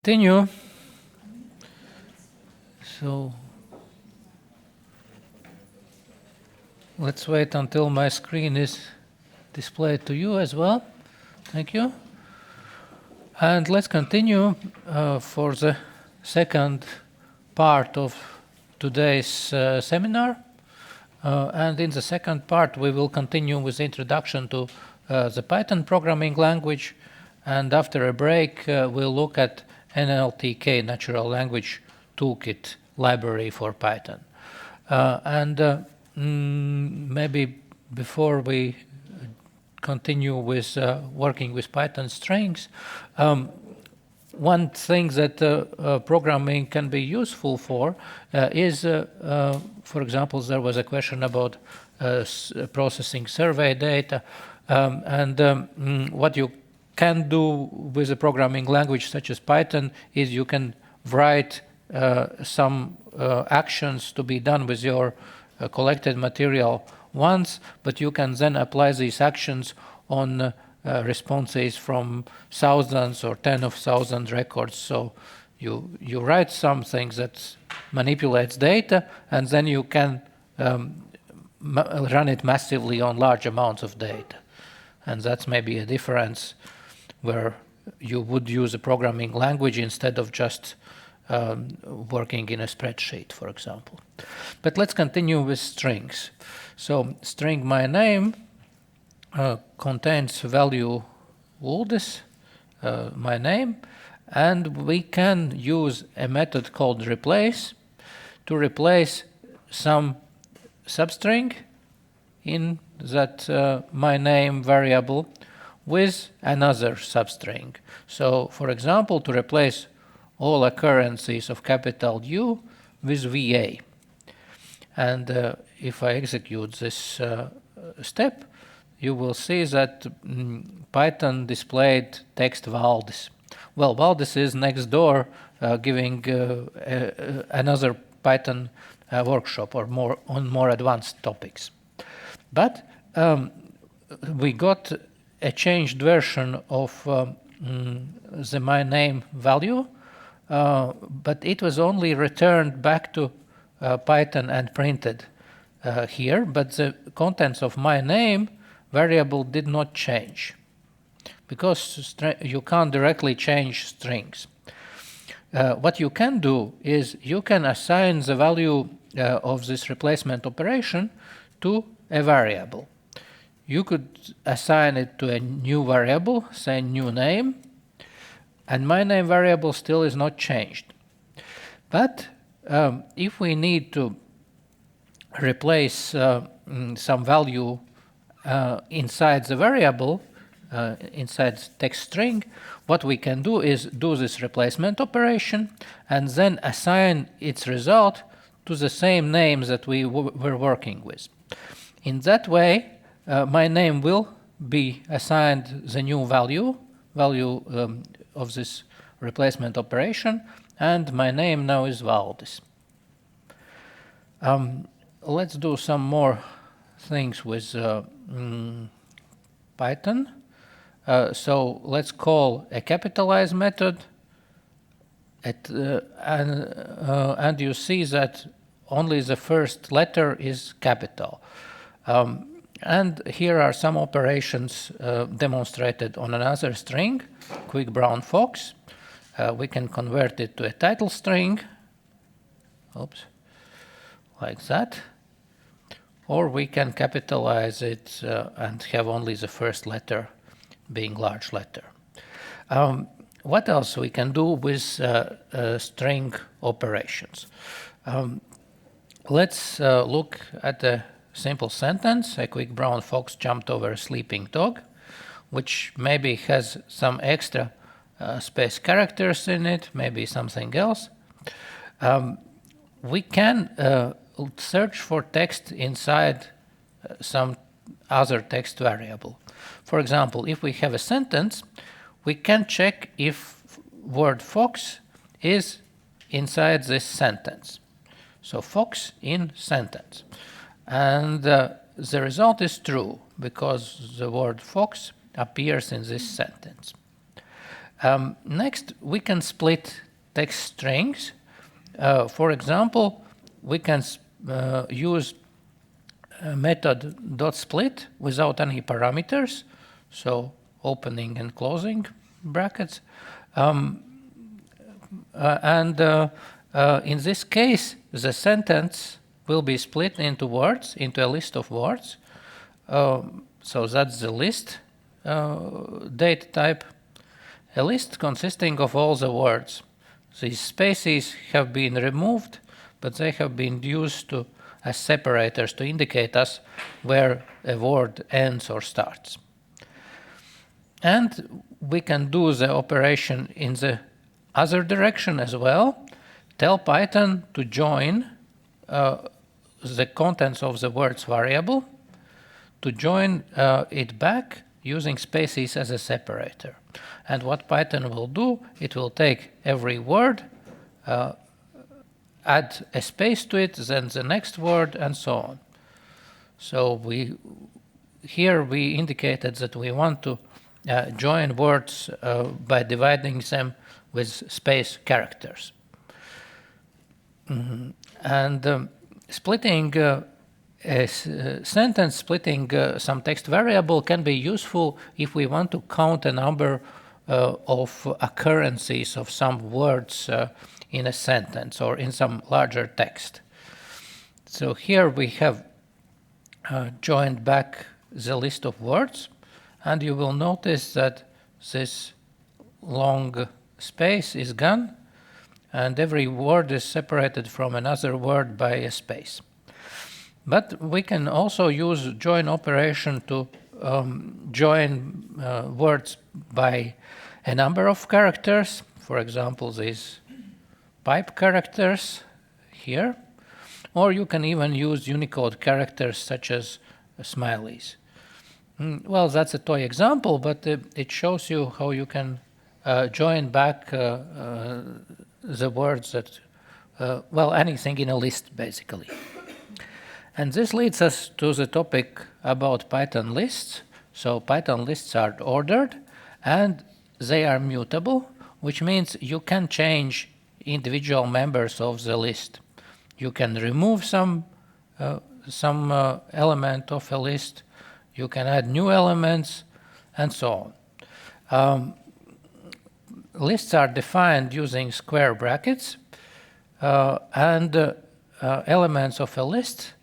continue. So let's wait until my screen is displayed to you as well. Thank you. And let's continue for the second part of today's seminar. And in the second part, we will continue with the introduction to the Python programming language. And after a break, we'll look at NLTK, Natural Language Toolkit library for Python. Maybe before we continue with working with Python strings, one thing that programming can be useful for is, for example, there was a question about processing survey data, what you can do with a programming language such as Python is you can write some actions to be done with your collected material once, but you can then apply these actions on responses from thousands or 10,000 records. So you write something that manipulates data, and then you can run it massively on large amounts of data. And that's maybe a difference where you would use a programming language instead of just working in a spreadsheet, for example. But let's continue with strings. So string my name contains value Uldis, my name, and we can use a method called replace to replace some substring in that my name variable with another substring. So, for example, to replace all occurrences of capital U with VA. And if I execute this step, you will see that Python displayed text Uldis. Well, Uldis is next door giving another Python workshop or more advanced topics. But we got a changed version of the my name value, but it was only returned back to Python and printed here, but the contents of my name variable did not change because you can't directly change strings. What you can do is you can assign the value of this replacement operation to a variable. You could assign it to a new variable, say new name, and my name variable still is not changed. But if we need to replace some value inside the variable, inside text string, what we can do is do this replacement operation and then assign its result to the same name that we were working with. In that way, my name will be assigned the new value of this replacement operation, and my name now is Uldis. Let's do some more things with Python. So let's call a capitalize method, and you see that only the first letter is capital. And here are some operations demonstrated on another string, quick brown fox. We can convert it to a title string, like that. Or we can capitalize it and have only the first letter being large letter. What else we can do with string operations? Let's look at a simple sentence. A quick brown fox jumped over a sleeping dog, which maybe has some extra space characters in it, maybe something else. We can search for text inside some other text variable. For example, if we have a sentence, we can check if word fox is inside this sentence. So fox in sentence. And the result is true because the word fox appears in this sentence. Next, we can split text strings. For example, we can use a method .split without any parameters, so opening and closing brackets. In this case, the sentence will be split into words, into a list of words. So that's the list data type. A list consisting of all the words. These spaces have been removed, but they have been used as separators to indicate us where a word ends or starts. And we can do the operation in the other direction as well. Tell Python to join the contents of the words variable, to join it back using spaces as a separator. And what Python will do, it will take every word, add a space to it, then the next word, and so on. So here we indicated that we want to join words by dividing them with space characters. And splitting a sentence, splitting some text variable can be useful if we want to count a number of occurrences of some words in a sentence or in some larger text. So here we have joined back the list of words, and you will notice that this long space is gone, and every word is separated from another word by a space. But we can also use join operation to join words by a number of characters. For example, these pipe characters here. Or you can even use Unicode characters such as smileys. Well, that's a toy example, but it shows you how you can join back the words that, well, anything in a list, basically. And this leads us to the topic about Python lists. So Python lists are ordered and they are mutable, which means you can change individual members of the list. You can remove some element of a list, you can add new elements, and so on. Lists are defined using square brackets, and elements of a list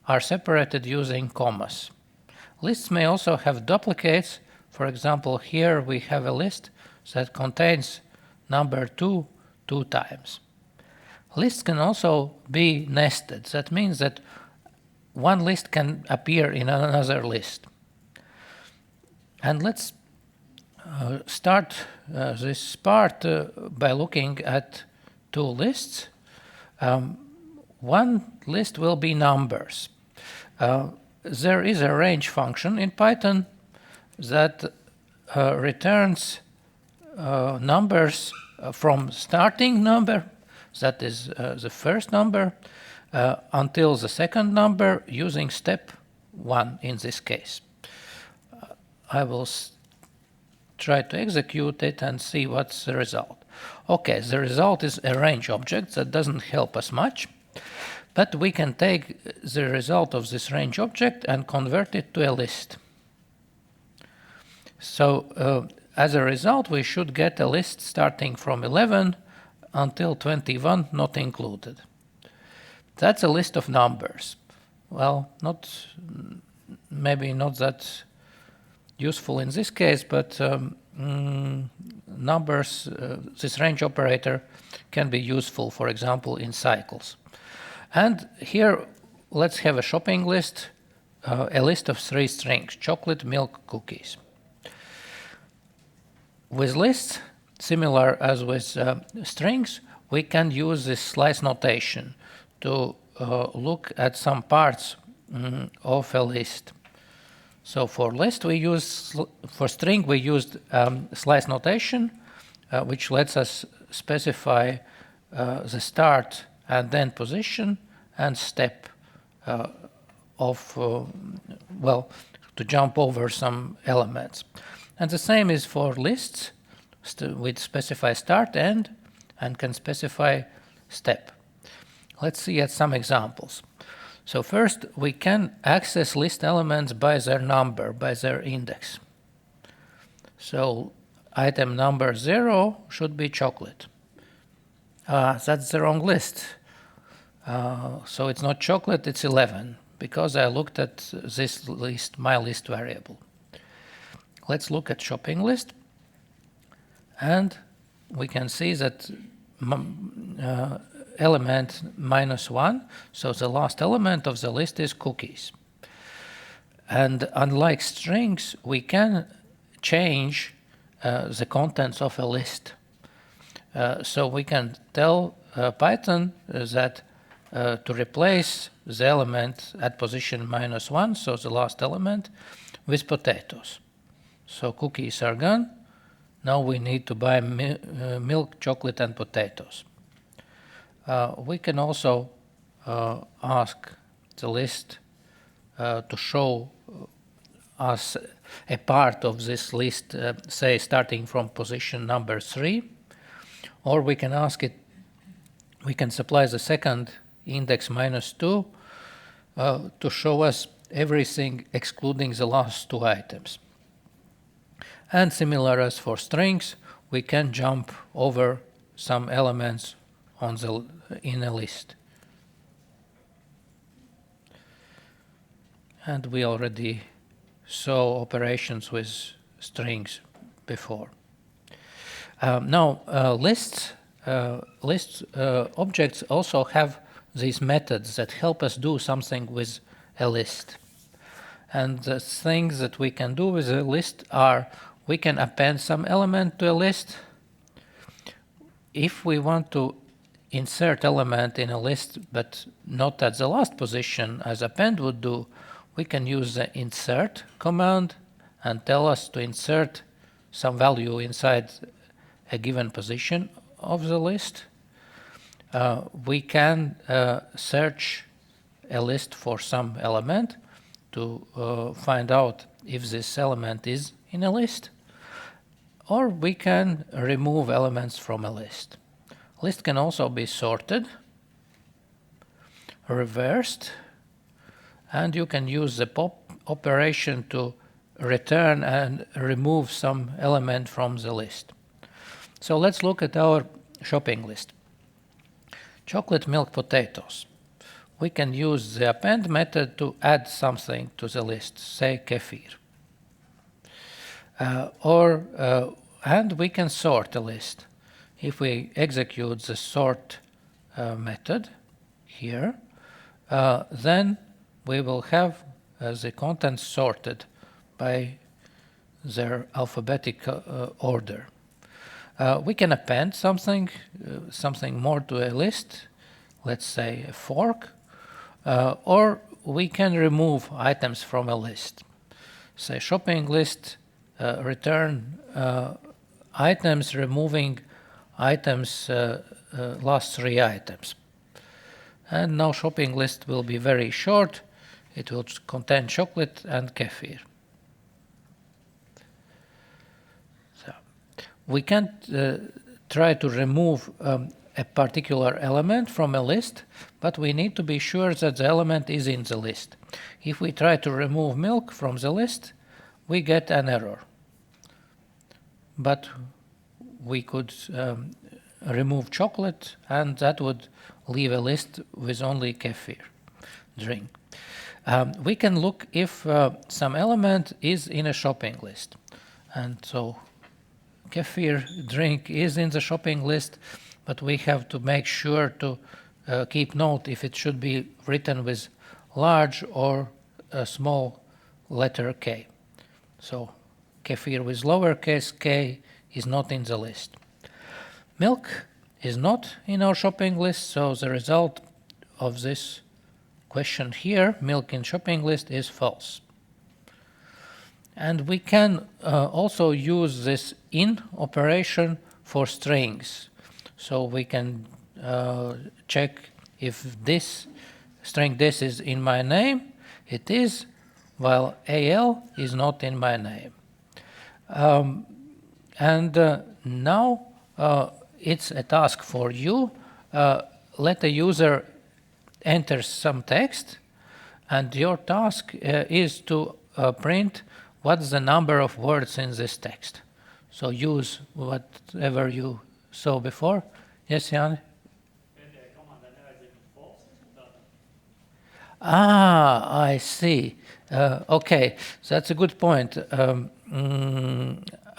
are separated using commas. Lists may also have duplicates. For example, here we have a list that contains number 2 times. Lists can also be nested. That means that one list can appear in another list. And let's start this part by looking at two lists. One list will be numbers. There is a range function in Python that returns numbers from starting number, that is the first number, until the second number using step 1 in this case. I will try to execute it and see what's the result. Okay, the result is a range object that doesn't help us much, but we can take the result of this range object and convert it to a list. So as a result, we should get a list starting from 11 until 21, not included. That's a list of numbers. Well, maybe not that useful in this case, but numbers, this range operator can be useful, for example, in cycles. And here, let's have a shopping list, a list of 3 strings, chocolate, milk, cookies. With lists, similar as with strings, we can use this slice notation to look at some parts of a list. So for list we use, for string we used slice notation, which lets us specify the start and then position and step to jump over some elements. And the same is for lists. with specify start, end, and can specify step. Let's see at some examples. So first, we can access list elements by their number, by their index. So item number 0 should be chocolate. That's the wrong list. So it's not chocolate, it's 11, because I looked at this list, my list variable. Let's look at shopping list. And we can see that element -1, so the last element of the list is cookies. And unlike strings, we can change the contents of a list. So we can tell Python that to replace the element at position -1, so the last element, with potatoes. So cookies are gone. Now we need to buy milk, chocolate, and potatoes. We can also ask the list to show us a part of this list, say starting from position number 3, or we can ask it, we can supply the second index -2 to show us everything excluding the last 2 items. And similar as for strings, we can jump over some elements in a list. And we already saw operations with strings before. Now, list objects also have these methods that help us do something with a list. And the things that we can do with a list are, we can append some element to a list. If we want to insert element in a list, but not at the last position as append would do, we can use the insert command and tell us to insert some value inside a given position of the list. We can search a list for some element to find out if this element is in a list, or we can remove elements from a list. List can also be sorted, reversed, and you can use the pop operation to return and remove some element from the list. So let's look at our shopping list. Chocolate, milk, potatoes. We can use the append method to add something to the list, say kefir. And we can sort a list. If we execute the sort method here, then we will have the contents sorted by their alphabetic order. We can append something more to a list, let's say a fork, or we can remove items from a list. Say shopping list, return items, removing items, last 3 items. And now shopping list will be very short. It will contain chocolate and kefir. So we can try to remove a particular element from a list, but we need to be sure that the element is in the list. If we try to remove milk from the list, we get an error. But we could remove chocolate, and that would leave a list with only kefir drink. We can look if some element is in a shopping list. And so kefir drink is in the shopping list, but we have to make sure to keep note if it should be written with large or a small letter K. So kefir with lowercase k is not in the list. Milk is not in our shopping list, so the result of this question here, milk in shopping list, is false. And we can also use this in operation for strings. So we can check if this string this is in my name. It is, while AL is not in my name. And now it's a task for you. Let a user enter some text, and your task is to print what's the number of words in this text. So use whatever you saw before. Yes, Jan? Ah, I see. Okay, so that's a good point.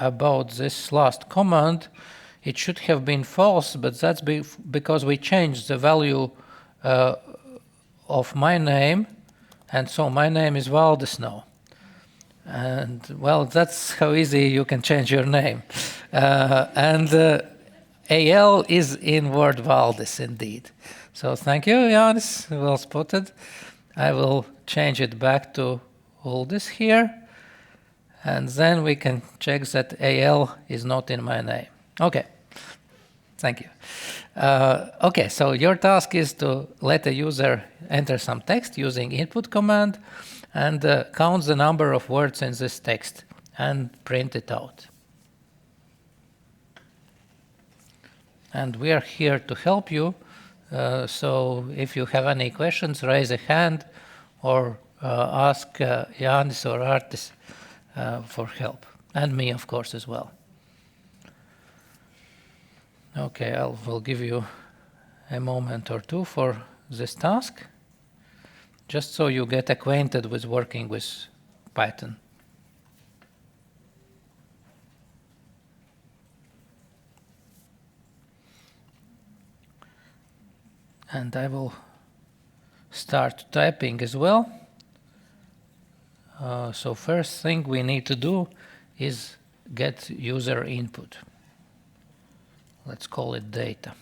About this last command, it should have been false, but that's because we changed the value of my name, and so my name is Uldis now. And well, that's how easy you can change your name. And AL is in word Uldis indeed. So thank you, Janis, well spotted. I will change it back to Uldis here. And then we can check that AL is not in my name. Okay, thank you. Okay, so your task is to let a user enter some text using input command and count the number of words in this text and print it out. And we are here to help you. So if you have any questions, raise a hand or ask Janis or Artis for help, and me, of course, as well. Okay, will give you a moment or two for this task, just so you get acquainted with working with Python. And I will start typing as well. So first thing we need to do is get user input. Let's call it data.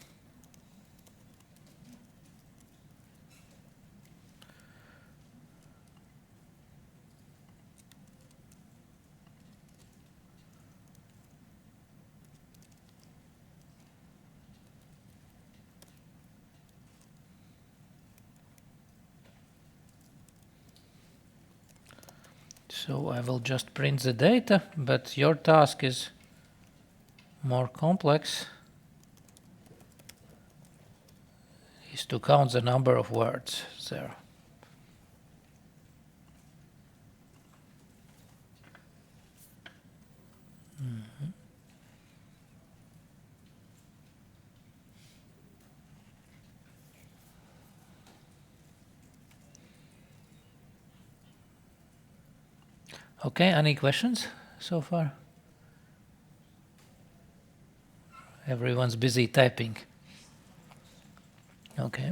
So I will just print the data, but your task is more complex. Is to count the number of words there. Okay, any questions so far? Everyone's busy typing. Okay.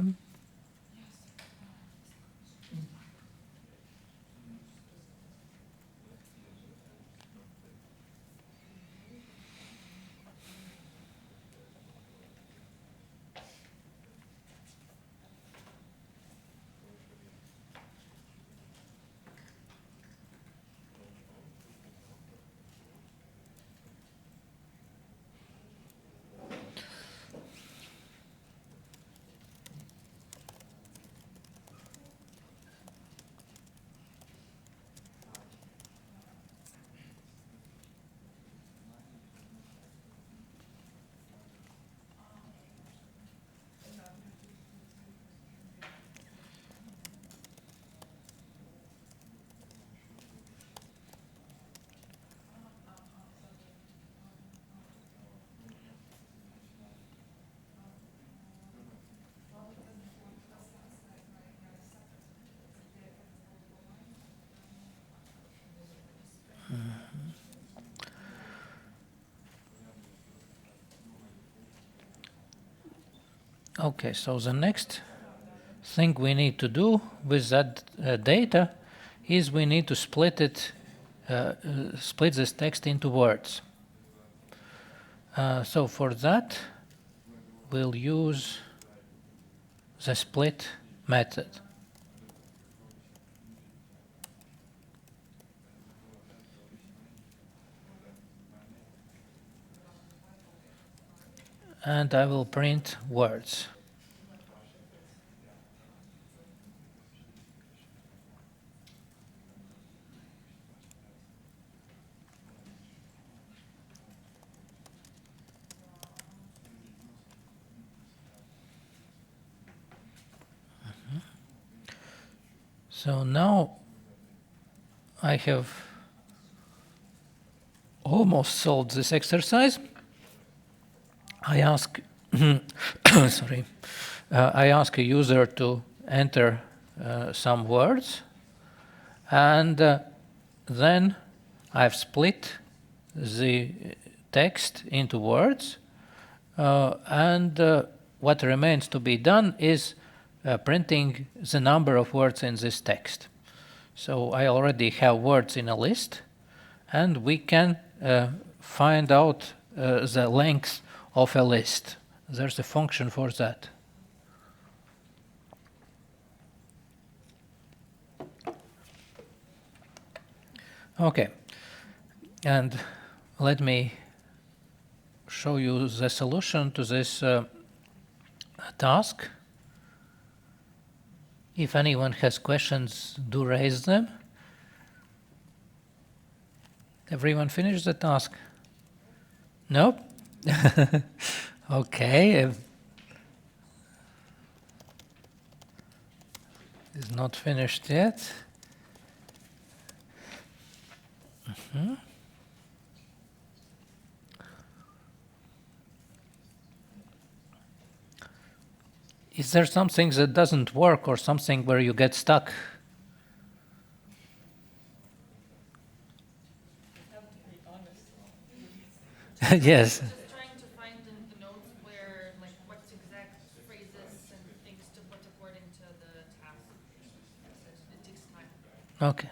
Okay, so the next thing we need to do with that data is we need to split this text into words. So for that, we'll use the split method. And I will print words. So now I have almost solved this exercise. I ask, sorry, I ask a user to enter some words, and then I've split the text into words, and what remains to be done is printing the number of words in this text. So I already have words in a list, and we can find out the length of a list. There's a function for that. Okay, and let me show you the solution to this task. If anyone has questions, do raise them. Everyone finished the task? Nope? Okay. It's not finished yet. Is there something that doesn't work or something where you get stuck? Yes. Just trying to find in the notes where, like, what exact phrases and things to put according to the task. It takes time. Okay.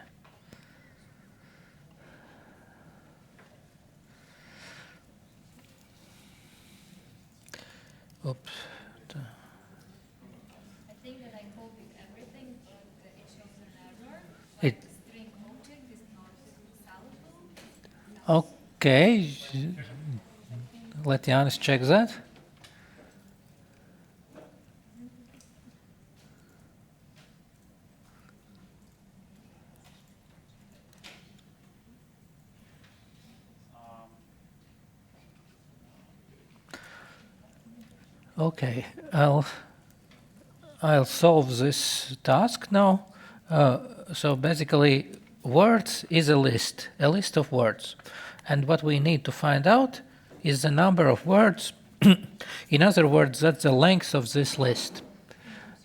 Oops. I think that I copied everything, but it shows an error. It- The string object is not salable. Okay. Let Janis check that. Okay, I'll solve this task now. So basically, words is a list of words. And what we need to find out is the number of words. In other words, that's the length of this list.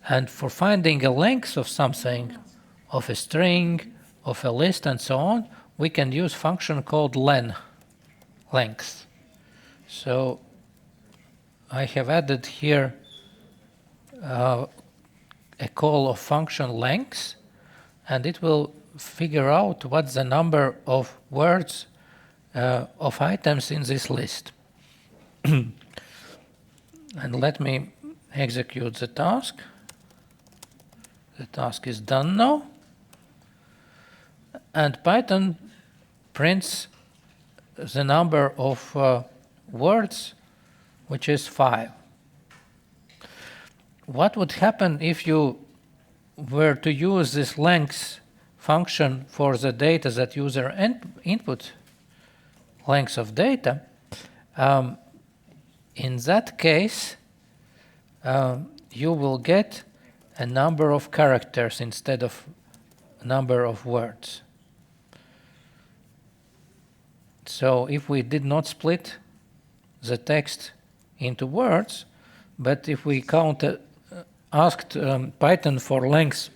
And for finding a length of something, of a string, of a list, and so on, we can use function called len, length. So I have added here a call of function length, and it will figure out what's the number of words of items in this list. And let me execute the task. The task is done now. And Python prints the number of words, which is 5. What would happen if you were to use this length function for the data that user input, length of data? In that case, you will get a number of characters instead of a number of words. So if we did not split the text into words, but if we asked Python for length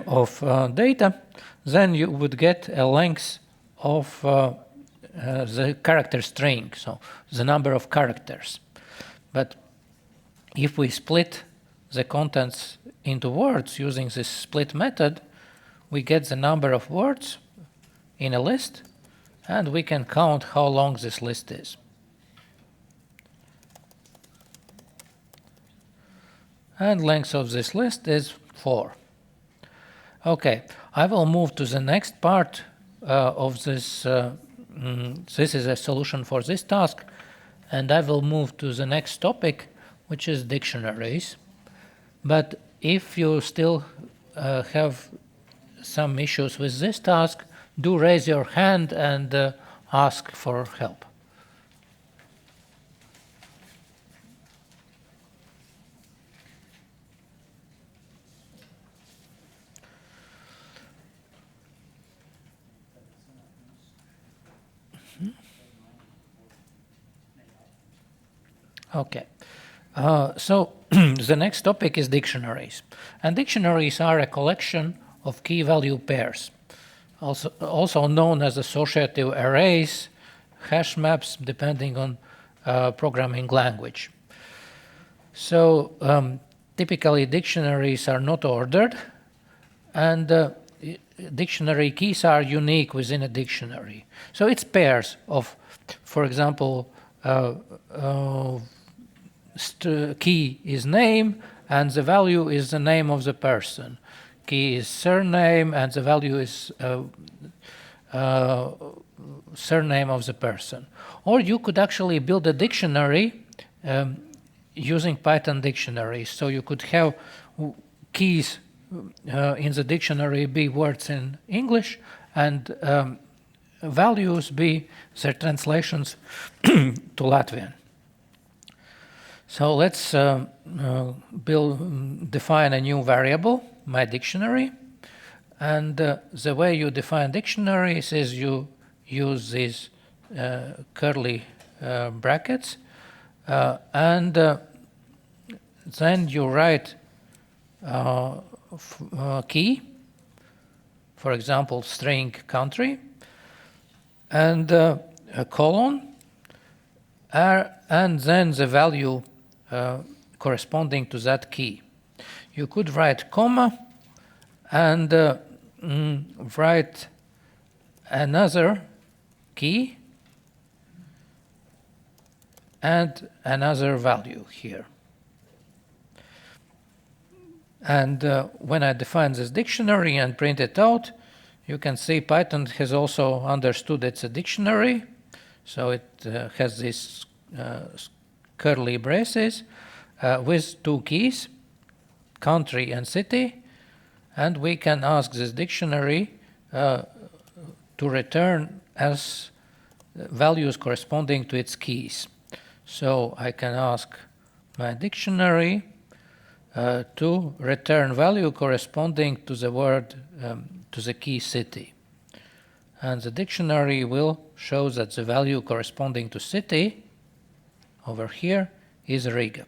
of data, then you would get a length of the character string, so the number of characters. But if we split the contents into words using this split method, we get the number of words in a list, and we can count how long this list is. And length of this list is 4. Okay, I will move to the next part of this. This is a solution for this task, and I will move to the next topic, which is dictionaries. But if you still have some issues with this task, do raise your hand and ask for help. Okay. So the next topic is dictionaries. And dictionaries are a collection of key-value pairs, also known as associative arrays, hash maps, depending on programming language. So typically dictionaries are not ordered, and dictionary keys are unique within a dictionary. So it's pairs of, for example, key is name, and the value is the name of the person. Key is surname, and the value is surname of the person. Or you could actually build a dictionary using Python dictionaries. So you could have keys in the dictionary be words in English, and values be their translations to Latvian. So let's define a new variable, my dictionary. And the way you define dictionaries is you use these curly brackets, and then you write key, for example, string country, and a colon, and then the value corresponding to that key. You could write comma and write another key and another value here. And when I define this dictionary and print it out, you can see Python has also understood it's a dictionary. So it has these curly braces with two keys, country and city, and we can ask this dictionary to return as values corresponding to its keys. So I can ask my dictionary to return value corresponding to the word, to the key city. And the dictionary will show that the value corresponding to city over here is Riga.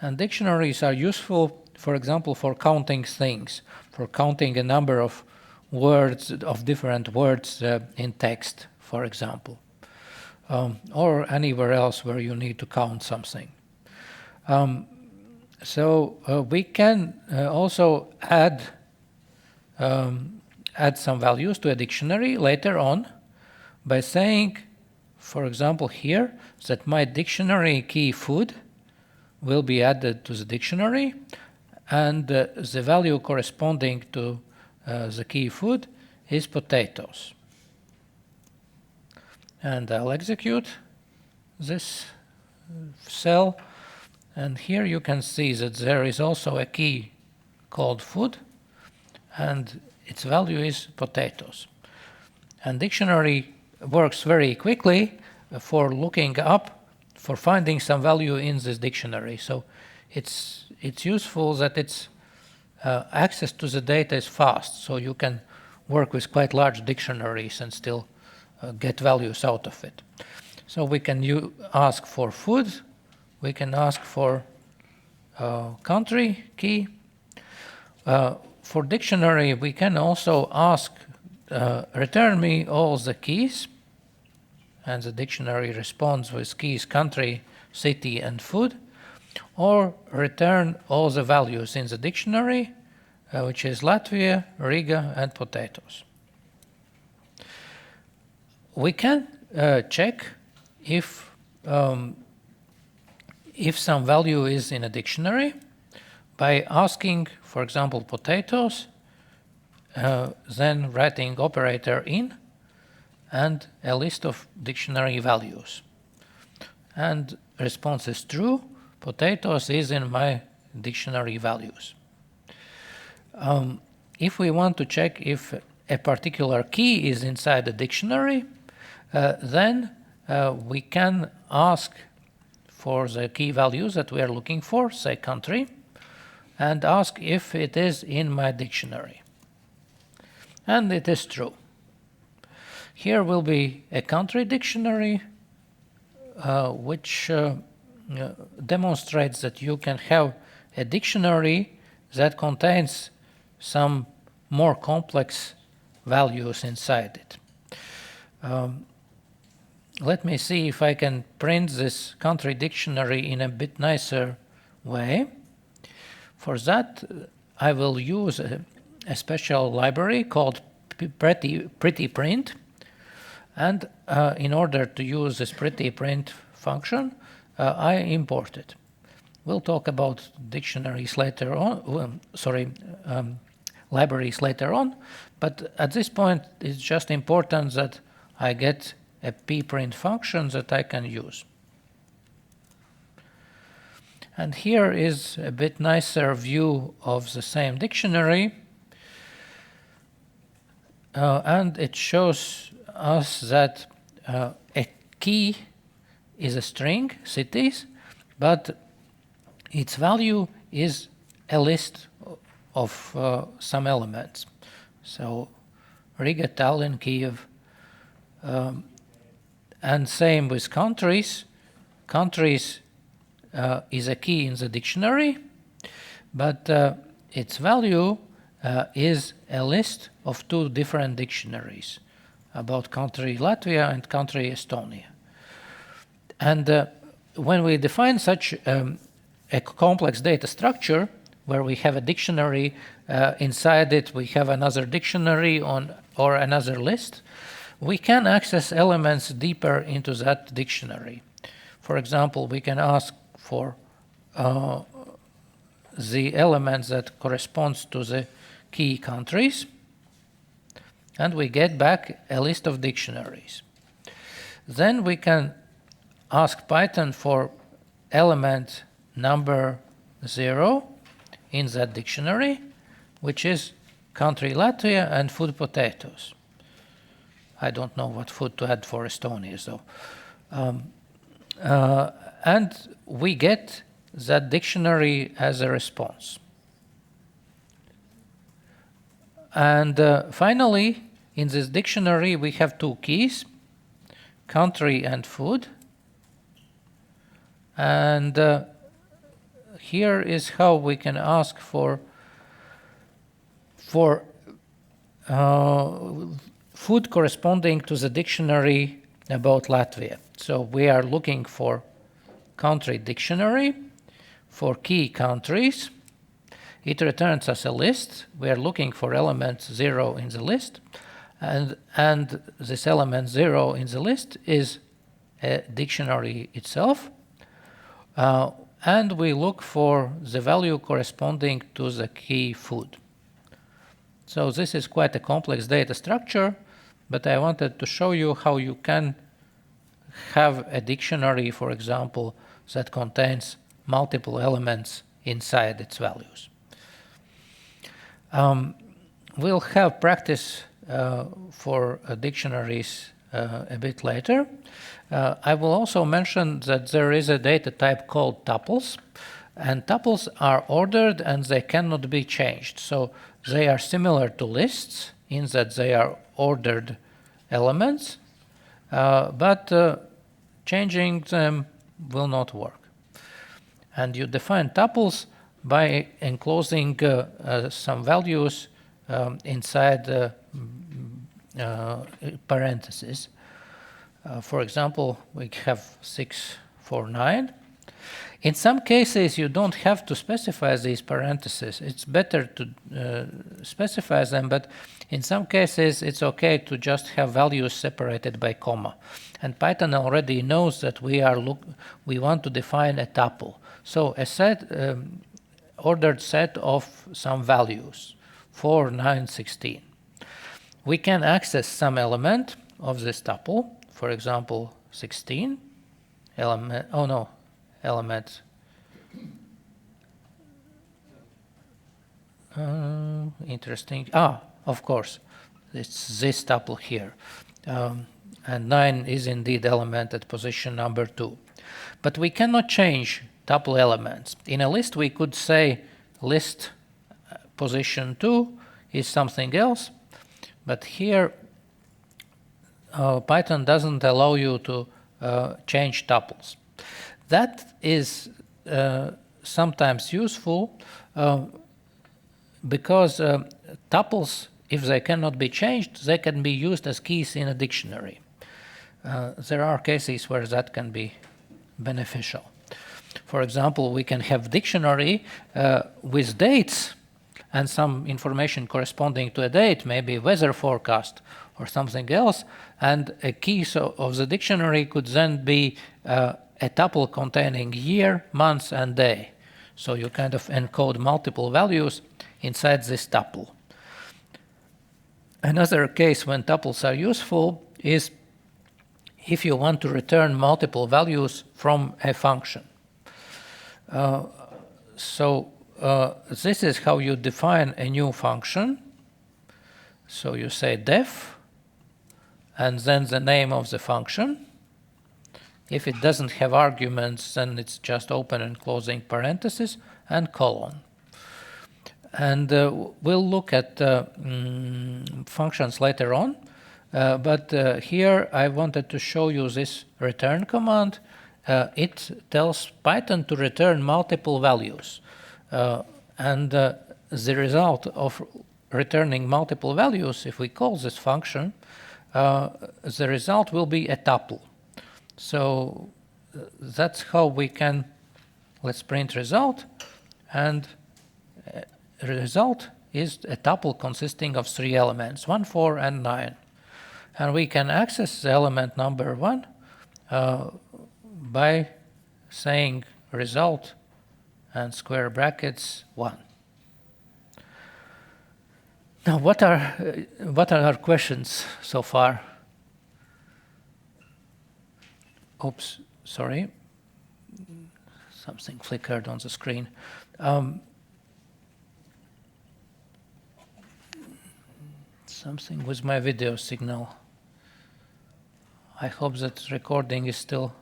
And dictionaries are useful, for example, for counting things, for counting a number of words, of different words in text, for example, or anywhere else where you need to count something. So we can also add some values to a dictionary later on by saying, for example, here, that my dictionary key food will be added to the dictionary, and the value corresponding to the key food is potatoes. And I'll execute this cell, and here you can see that there is also a key called food, and its value is potatoes. And dictionary works very quickly for looking up, for finding some value in this dictionary. So it's useful that its access to the data is fast, so you can work with quite large dictionaries and still get values out of it. So we can ask for food, we can ask for country key. For dictionary, we can also ask, return me all the keys, and the dictionary responds with keys, country, city, and food, or return all the values in the dictionary, which is Latvia, Riga, and potatoes. We can check if some value is in a dictionary by asking, for example, potatoes, then writing operator in, and a list of dictionary values. And response is true, potatoes is in my dictionary values. If we want to check if a particular key is inside the dictionary, then we can ask for the key values that we are looking for, say country, and ask if it is in my dictionary. And it is true. Here will be a country dictionary, which demonstrates that you can have a dictionary that contains some more complex values inside it. Let me see if I can print this country dictionary in a bit nicer way. For that, I will use a special library called Pretty Print. And in order to use this Pretty Print function, I import it. We'll talk about dictionaries later on, libraries later on, but at this point it's just important that I get a pprint function that I can use. And here is a bit nicer view of the same dictionary, and it shows us that a key is a string, cities, but its value is a list of some elements. So Riga, Tallinn, Kiev, and same with countries. Countries is a key in the dictionary, but its value is a list of two different dictionaries about country Latvia and country Estonia. And when we define such a complex data structure, where we have a dictionary, inside it we have another dictionary or another list, we can access elements deeper into that dictionary. For example, we can ask for the elements that corresponds to the key countries, and we get back a list of dictionaries. Then we can ask Python for element number 0 in that dictionary, which is country Latvia and food potatoes. I don't know what food to add for Estonia, so. And we get that dictionary as a response. And finally, in this dictionary, we have two keys, country and food. And here is how we can ask for food corresponding to the dictionary about Latvia. So we are looking for country dictionary, for key countries. It returns us a list. We are looking for element 0 in the list. And this element 0 in the list is a dictionary itself. And we look for the value corresponding to the key food. So this is quite a complex data structure, but I wanted to show you how you can have a dictionary, for example, that contains multiple elements inside its values. We'll have practice for dictionaries a bit later. I will also mention that there is a data type called tuples, and tuples are ordered and they cannot be changed. So they are similar to lists in that they are ordered elements, but changing them will not work. And you define tuples by enclosing some values inside parentheses. For example, we have 6, 4, 9. In some cases, you don't have to specify these parentheses. It's better to specify them, but in some cases, it's okay to just have values separated by comma. And Python already knows that we want to define a tuple. So a ordered set of some values, 4, 9, 16. We can access some element of this tuple, for example, 16, element. Interesting. Of course, it's this tuple here. And 9 is indeed element at position number 2. But we cannot change tuple elements. In a list, we could say list position 2 is something else, but here Python doesn't allow you to change tuples. That is sometimes useful because tuples, if they cannot be changed, they can be used as keys in a dictionary. There are cases where that can be beneficial. For example, we can have dictionary with dates and some information corresponding to a date, maybe weather forecast or something else, and a key of the dictionary could then be a tuple containing year, month, and day. So you kind of encode multiple values inside this tuple. Another case when tuples are useful is if you want to return multiple values from a function. This is how you define a new function. So you say def, and then the name of the function. If it doesn't have arguments, then it's just open and closing parentheses and colon. And we'll look at functions later on. But here I wanted to show you this return command. It tells Python to return multiple values. And the result of returning multiple values, if we call this function, the result will be a tuple. So that's how we can, let's print result, and result is a tuple consisting of 3 elements, 1, 4, and 9. And we can access the element number 1 by saying result and square brackets 1. Now, what are our questions so far? Oops, sorry. Something flickered on the screen. Something with my video signal. I hope that recording is still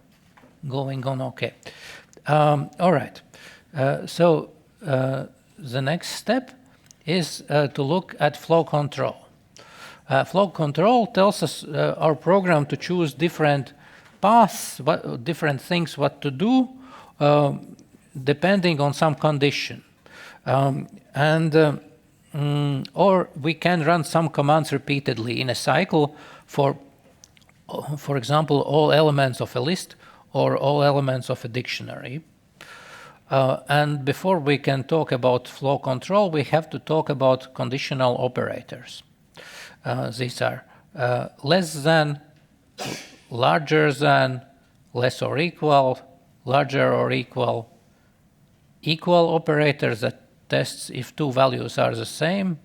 going on okay. All right. So the next step is to look at flow control. Flow control tells us our program to choose different paths, different things what to do, depending on some condition. Or we can run some commands repeatedly in a cycle for example, all elements of a list or all elements of a dictionary. And before we can talk about flow control, we have to talk about conditional operators. These are less than, larger than, less or equal, larger or equal operator that tests if two values are the same,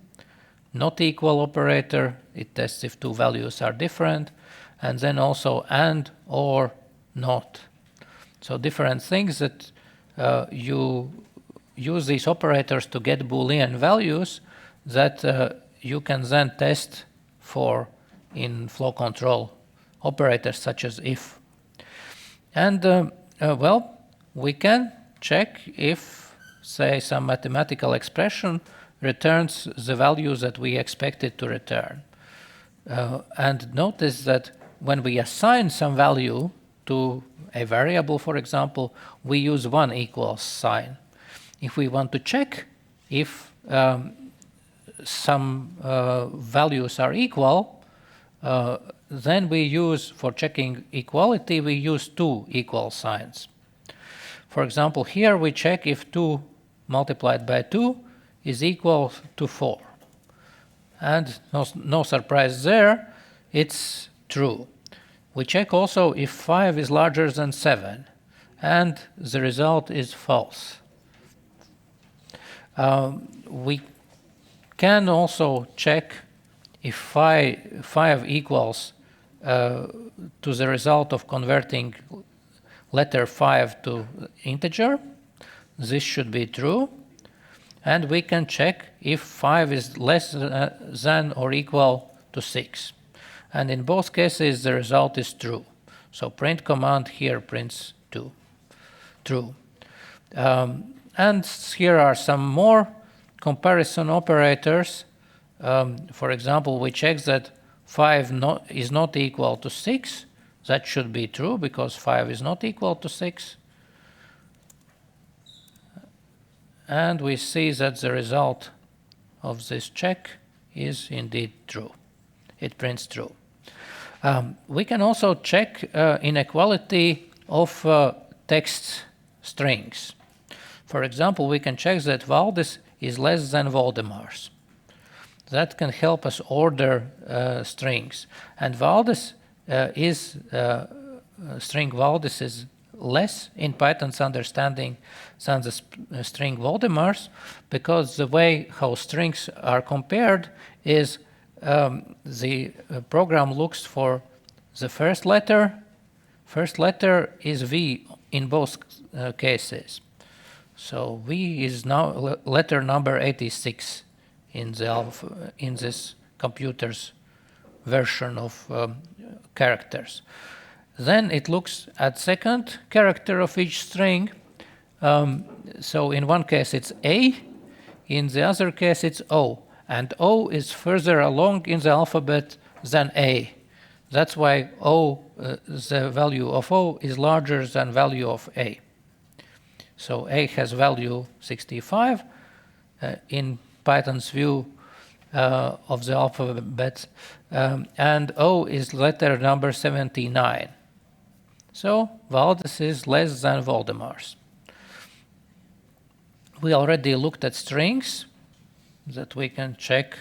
not equal operator, it tests if two values are different, and then also and, or, not. So different things that you use these operators to get Boolean values that you can then test for in flow control operators such as if. And well, we can check if, say, some mathematical expression returns the values that we expect it to return. And notice that when we assign some value to a variable, for example, we use 1 equals sign. If we want to check if some values are equal, then we use, for checking equality, we use 2 equal signs. For example, here we check if 2 multiplied by 2 is equal to 4. And no surprise there, it's true. We check also if 5 is larger than 7, and the result is false. We can also check if 5 equals to the result of converting letter 5 to integer. This should be true. And we can check if 5 is less than or equal to 6. And in both cases, the result is true. So print command here prints true. And here are some more comparison operators. For example, we check that 5 is not equal to 6. That should be true because 5 is not equal to 6. and we see that the result of this check is indeed true. It prints true. We can also check inequality of text strings. For example, we can check that Valdis is less than Voldemars. That can help us order strings. And Valdis string Valdis is less in Python's understanding than the string Voldemars, because the way how strings are compared is the program looks for the first letter. First letter is V in both cases. So V is now letter number 86 in this computer's version of characters. Then it looks at second character of each string. So in one case it's A, in the other case it's O. And O is further along in the alphabet than A. That's why O, the value of O is larger than value of A. So A has value 65 in Python's view of the alphabet, and O is letter number 79. So Valdis is less than Voldemars. We already looked at strings, that we can check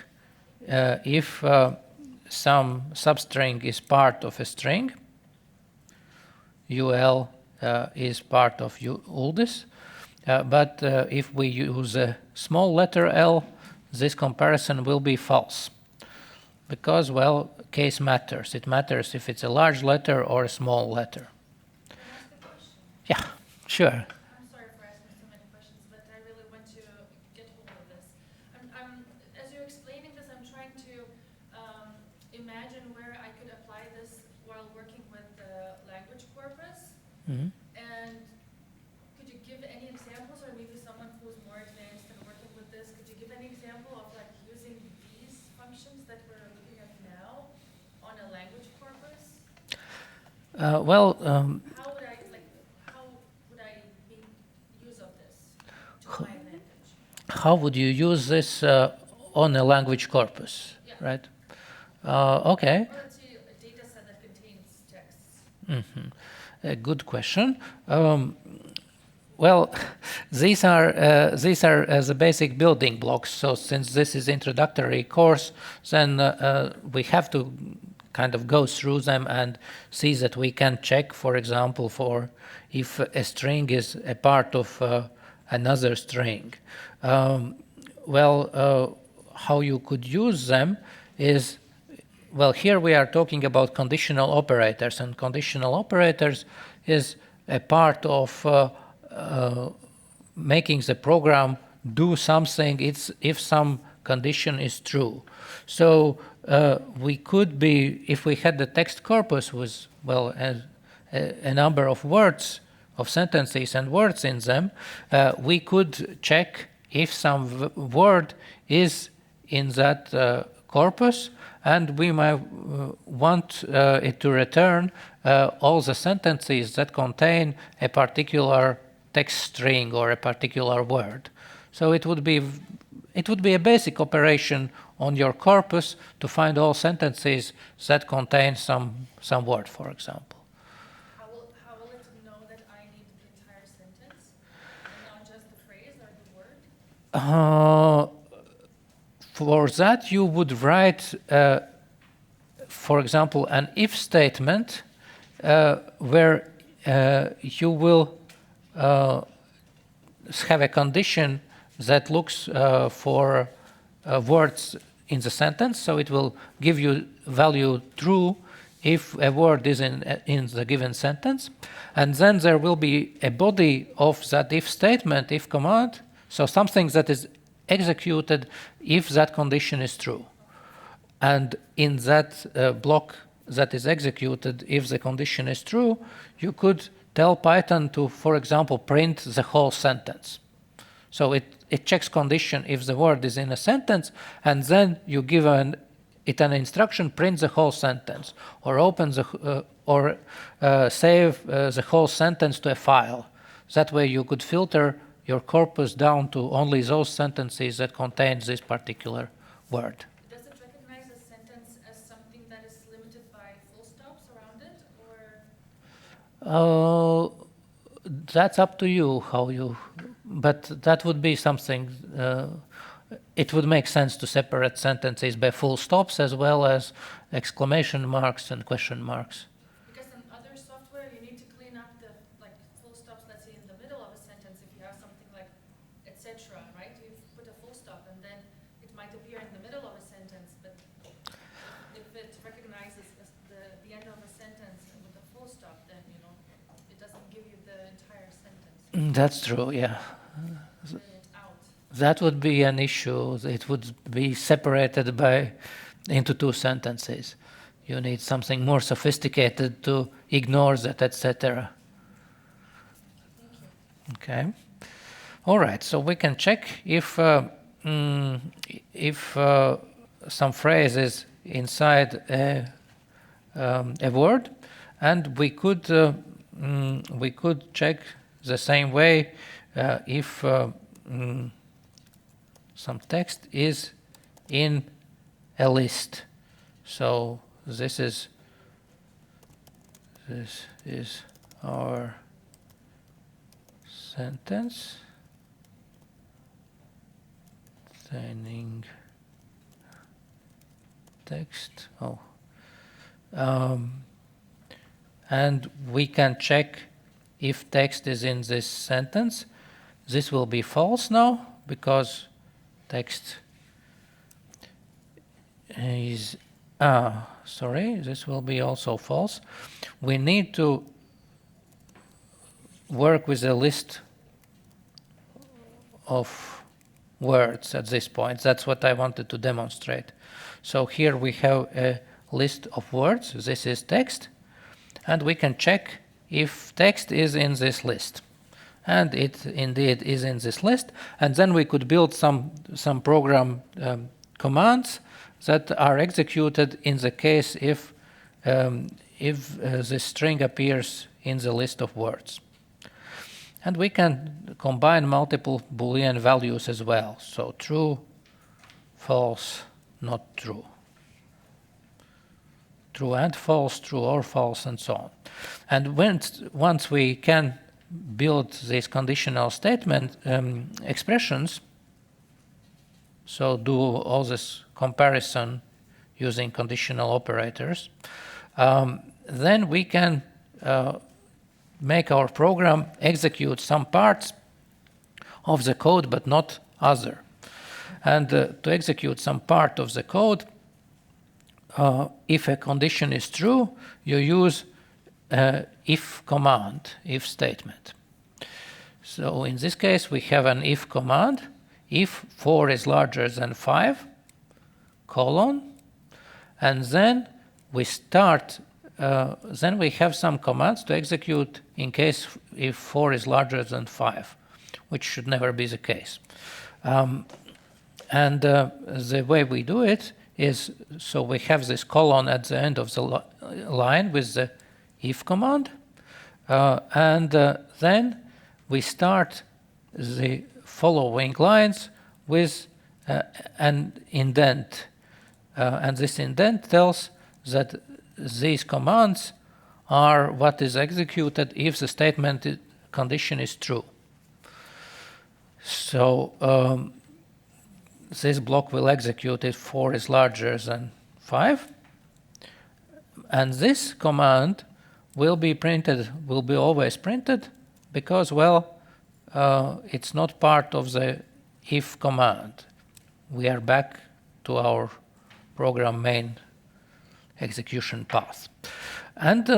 if some substring is part of a string. UL is part of Uldis, but if we use a small letter L, this comparison will be false, because, well, case matters. It matters if it's a large letter or a small letter. Can I ask a question? Yeah, sure. I'm sorry for asking so many questions, but I really want to get hold of this. As you're explaining this, I'm trying to imagine where I could apply this while working with the language corpus. Mm-hmm. And could you give any examples, or maybe someone who's more advanced in working with this, could you give any example of like using these functions that we're looking at now on a language corpus? How would I make use of this to my advantage? How would you use this on a language corpus, Yeah. right? Okay. Or let's say a data set that contains texts. Mm-hmm. A good question. Well, these are the basic building blocks. So since this is introductory course, then we have to kind of go through them and see that we can check, for example, for if a string is a part of another string. How you could use them is, well, here we are talking about conditional operators, and conditional operators is a part of making the program do something if some condition is true. So we could be, if we had the text corpus with, well, a number of words, of sentences and words in them, we could check if some word is in that corpus, and we might want it to return all the sentences that contain a particular text string or a particular word. So it would be a basic operation on your corpus to find all sentences that contain some word, for example. How will it know that I need the entire sentence and not just the phrase or the word? For that, you would write, for example, an if statement where you will have a condition that looks for words in the sentence. So it will give you value true if a word is in the given sentence. And then there will be a body of that if statement, if command. So something that is executed if that condition is true. And in that block that is executed if the condition is true, you could tell Python to, for example, print the whole sentence. So it checks condition if the word is in a sentence, and then you give it an instruction, print the whole sentence, or open save the whole sentence to a file. That way you could filter your corpus down to only those sentences that contain this particular word. Does it recognize a sentence as something that is limited by full stops around it, or? That's up to you how you, but that would be something, it would make sense to separate sentences by full stops as well as exclamation marks and question marks. Because in other software, you need to clean up the full stops, let's say in the middle of a sentence, if you have something like etc., right? You put a full stop and then it might appear in the middle of a sentence, but if it recognizes the end of a sentence with a full stop, then, it doesn't give you the entire sentence. That's true, yeah. Clean it out. That would be an issue. It would be separated into two sentences. You need something more sophisticated to ignore that, etc. Okay. All right. So we can check if some phrase is inside a word, and we could check the same way if some text is in a list. So this is our sentence containing text. And we can check if text is in this sentence. This will be false now because text is, this will be also false. We need to work with a list of words at this point. That's what I wanted to demonstrate. So here we have a list of words. This is text. And we can check if text is in this list. And it indeed is in this list. And then we could build some program commands that are executed in the case if the string appears in the list of words. And we can combine multiple Boolean values as well. So true, false, not true. True and false, true or false, and so on. And once we can build these conditional statement expressions, so do all this comparison using conditional operators, then we can make our program execute some parts of the code but not other. And to execute some part of the code, if a condition is true, you use if command, if statement. So in this case, we have an if command. If 4 is larger than 5, colon, and then we start, then we have some commands to execute in case if 4 is larger than 5, which should never be the case. And the way we do it is, so we have this colon at the end of the line with the if command, and then we start the following lines with an indent. And this indent tells that these commands are what is executed if the statement condition is true. So this block will execute if 4 is larger than 5. And this command will be printed, will be always printed because, well, it's not part of the if command. We are back to our program main execution path. And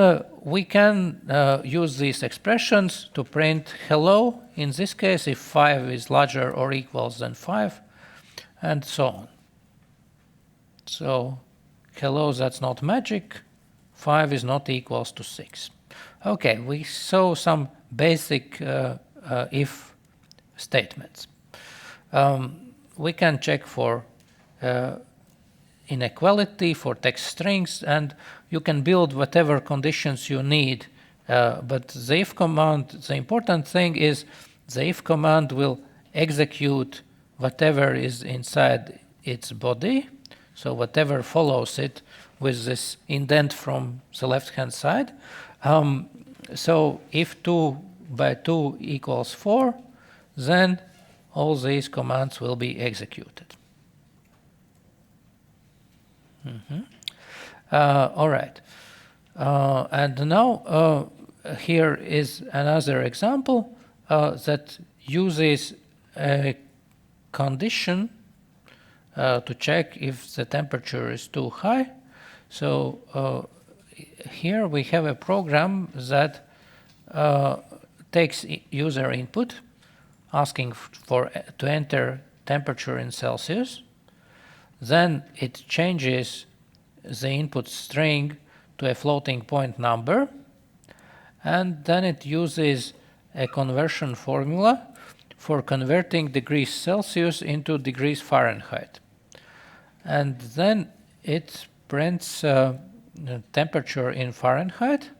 we can use these expressions to print hello, in this case, if 5 is larger or equals than 5, and so on. So hello, that's not magic. 5 is not equals to 6. Okay, we saw some basic if statements. We can check for inequality, for text strings, and you can build whatever conditions you need. But the if command, the important thing is the if command will execute whatever is inside its body, so whatever follows it with this indent from the left-hand side. So if 2 by 2 equals 4, then all these commands will be executed. All right. And now here is another example that uses a condition to check if the temperature is too high. So here we have a program that takes user input, asking to enter temperature in Celsius. Then it changes the input string to a floating point number, and then it uses a conversion formula for converting degrees Celsius into degrees Fahrenheit. And then it prints temperature in Fahrenheit.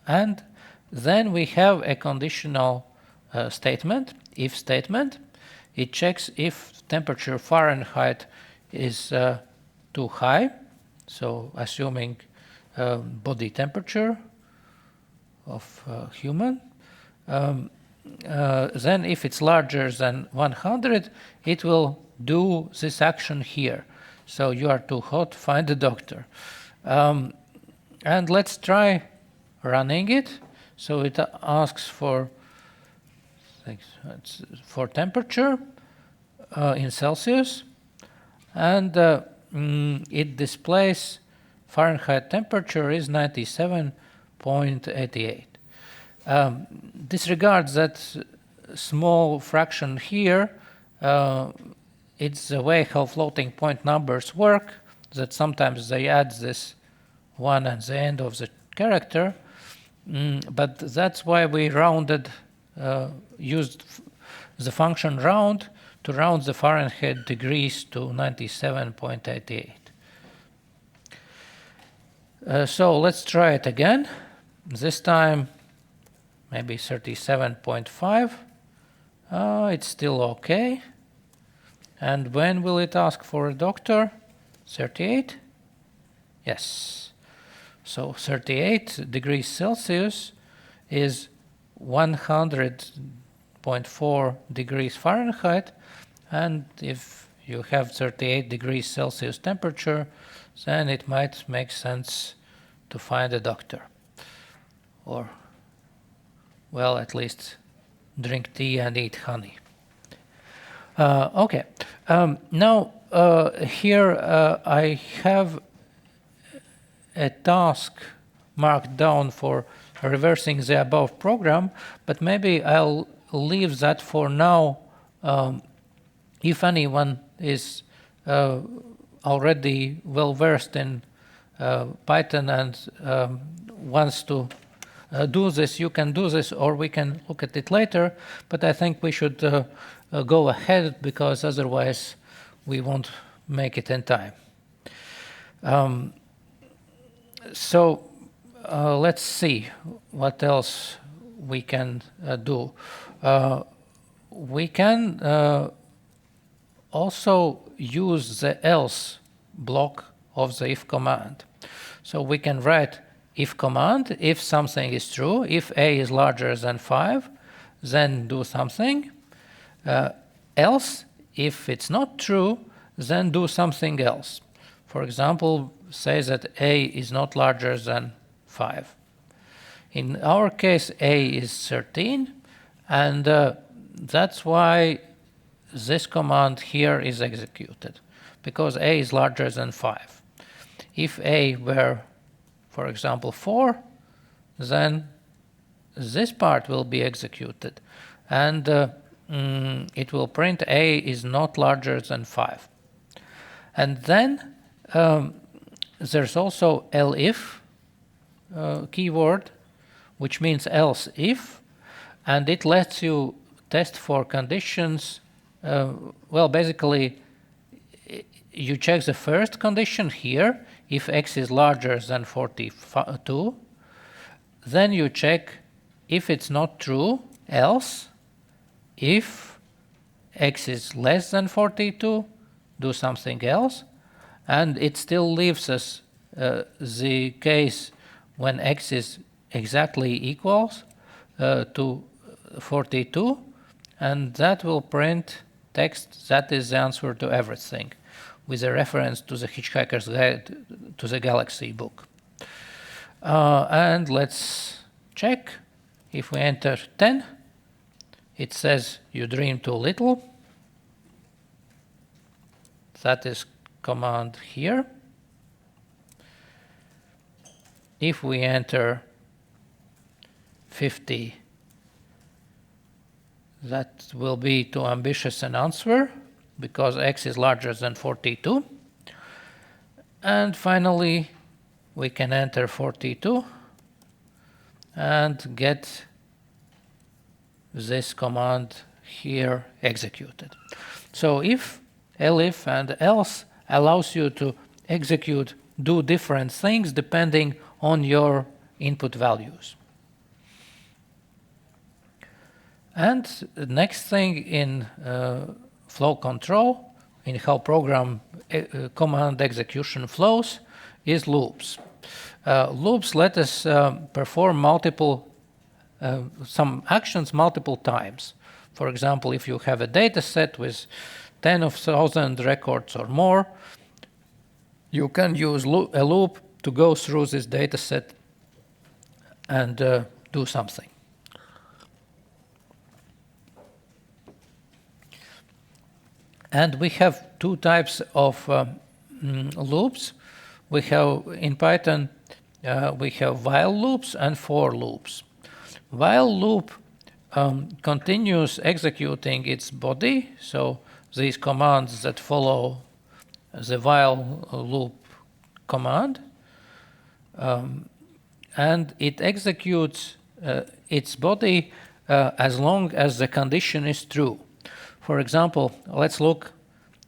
And then we have a conditional statement, if statement. It checks if temperature Fahrenheit is too high, so assuming body temperature of human. Then if it's larger than 100, it will do this action here. So you are too hot, find a doctor. And let's try running it. So it asks for temperature in Celsius, and it displays Fahrenheit temperature is 97.88. Disregards that small fraction here. It's the way how floating point numbers work, that sometimes they add this 1 at the end of the character, but that's why we used the function round to round the Fahrenheit degrees to 97.88. So let's try it again. This time maybe 37.5. It's still okay. And when will it ask for a doctor? 38? Yes. So 38 degrees Celsius is 100.4 degrees Fahrenheit, and if you have 38 degrees Celsius temperature, then it might make sense to find a doctor. Or, well, at least drink tea and eat honey. Okay. Now, here I have a task marked down for reversing the above program, but maybe I'll leave that for now. If anyone is already well versed in Python and wants to do this, you can do this, or we can look at it later. But I think we should go ahead, because otherwise we won't make it in time. So let's see what else we can do. We can also use the else block of the if command. So we can write if command if something is true. If a is larger than 5, then do something. Else, if it's not true, then do something else. For example, say that a is not larger than 5. In our case, a is 13, and that's why this command here is executed, because a is larger than 5. If a were, for example, 4, then this part will be executed, and it will print a is not larger than 5. And then there's also elif keyword, which means else if, and it lets you test for conditions. Well, basically, you check the first condition here, if x is larger than 42, then you check if it's not true, else if x is less than 42, do something else, and it still leaves us the case when x is exactly equals to 42, and that will print text that is the answer to everything, with a reference to the Hitchhiker's Guide to the Galaxy book. And let's check. If we enter 10, it says you dream too little. That is command here. If we enter 50, that will be too ambitious an answer because x is larger than 42. And finally, we can enter 42 and get this command here executed. So if elif and else allows you to execute, do different things depending on your input values. And the next thing in flow control, in how program command execution flows, is loops. Loops let us perform some actions multiple times. For example, if you have a data set with 10,000 records or more, you can use a loop to go through this data set and do something. And we have two types of loops. We have, in Python, we have while loops and for loops. While loop continues executing its body, so these commands that follow the while loop command, and it executes its body as long as the condition is true. For example, let's look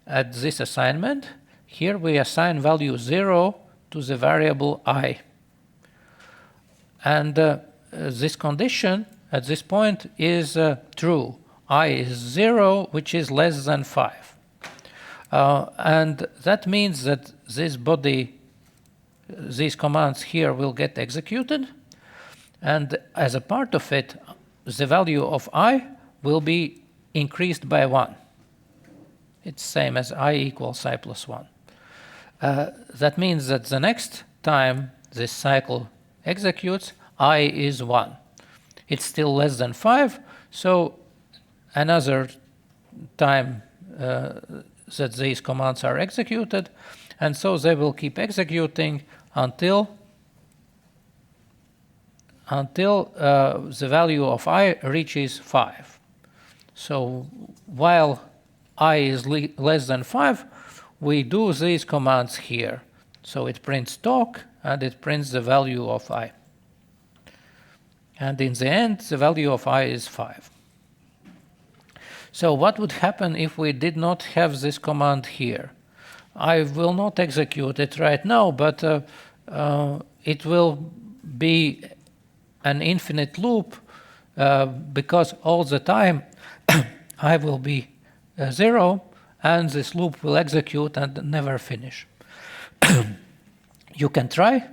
at this assignment. Here we assign value 0 to the variable I. And this condition at this point is true. I is 0, which is less than 5. And that means that this body, these commands here will get executed. And as a part of it, the value of I will be increased by 1. It's same as I equals I plus 1. That means that the next time this cycle executes, I is 1. It's still less than 5, so another time that these commands are executed, and so they will keep executing until the value of I reaches 5. So while I is less than 5, we do these commands here. So it prints talk and it prints the value of I. And in the end, the value of I is 5. So what would happen if we did not have this command here? I will not execute it right now, but it will be an infinite loop because all the time I will be 0 and this loop will execute and never finish. You can try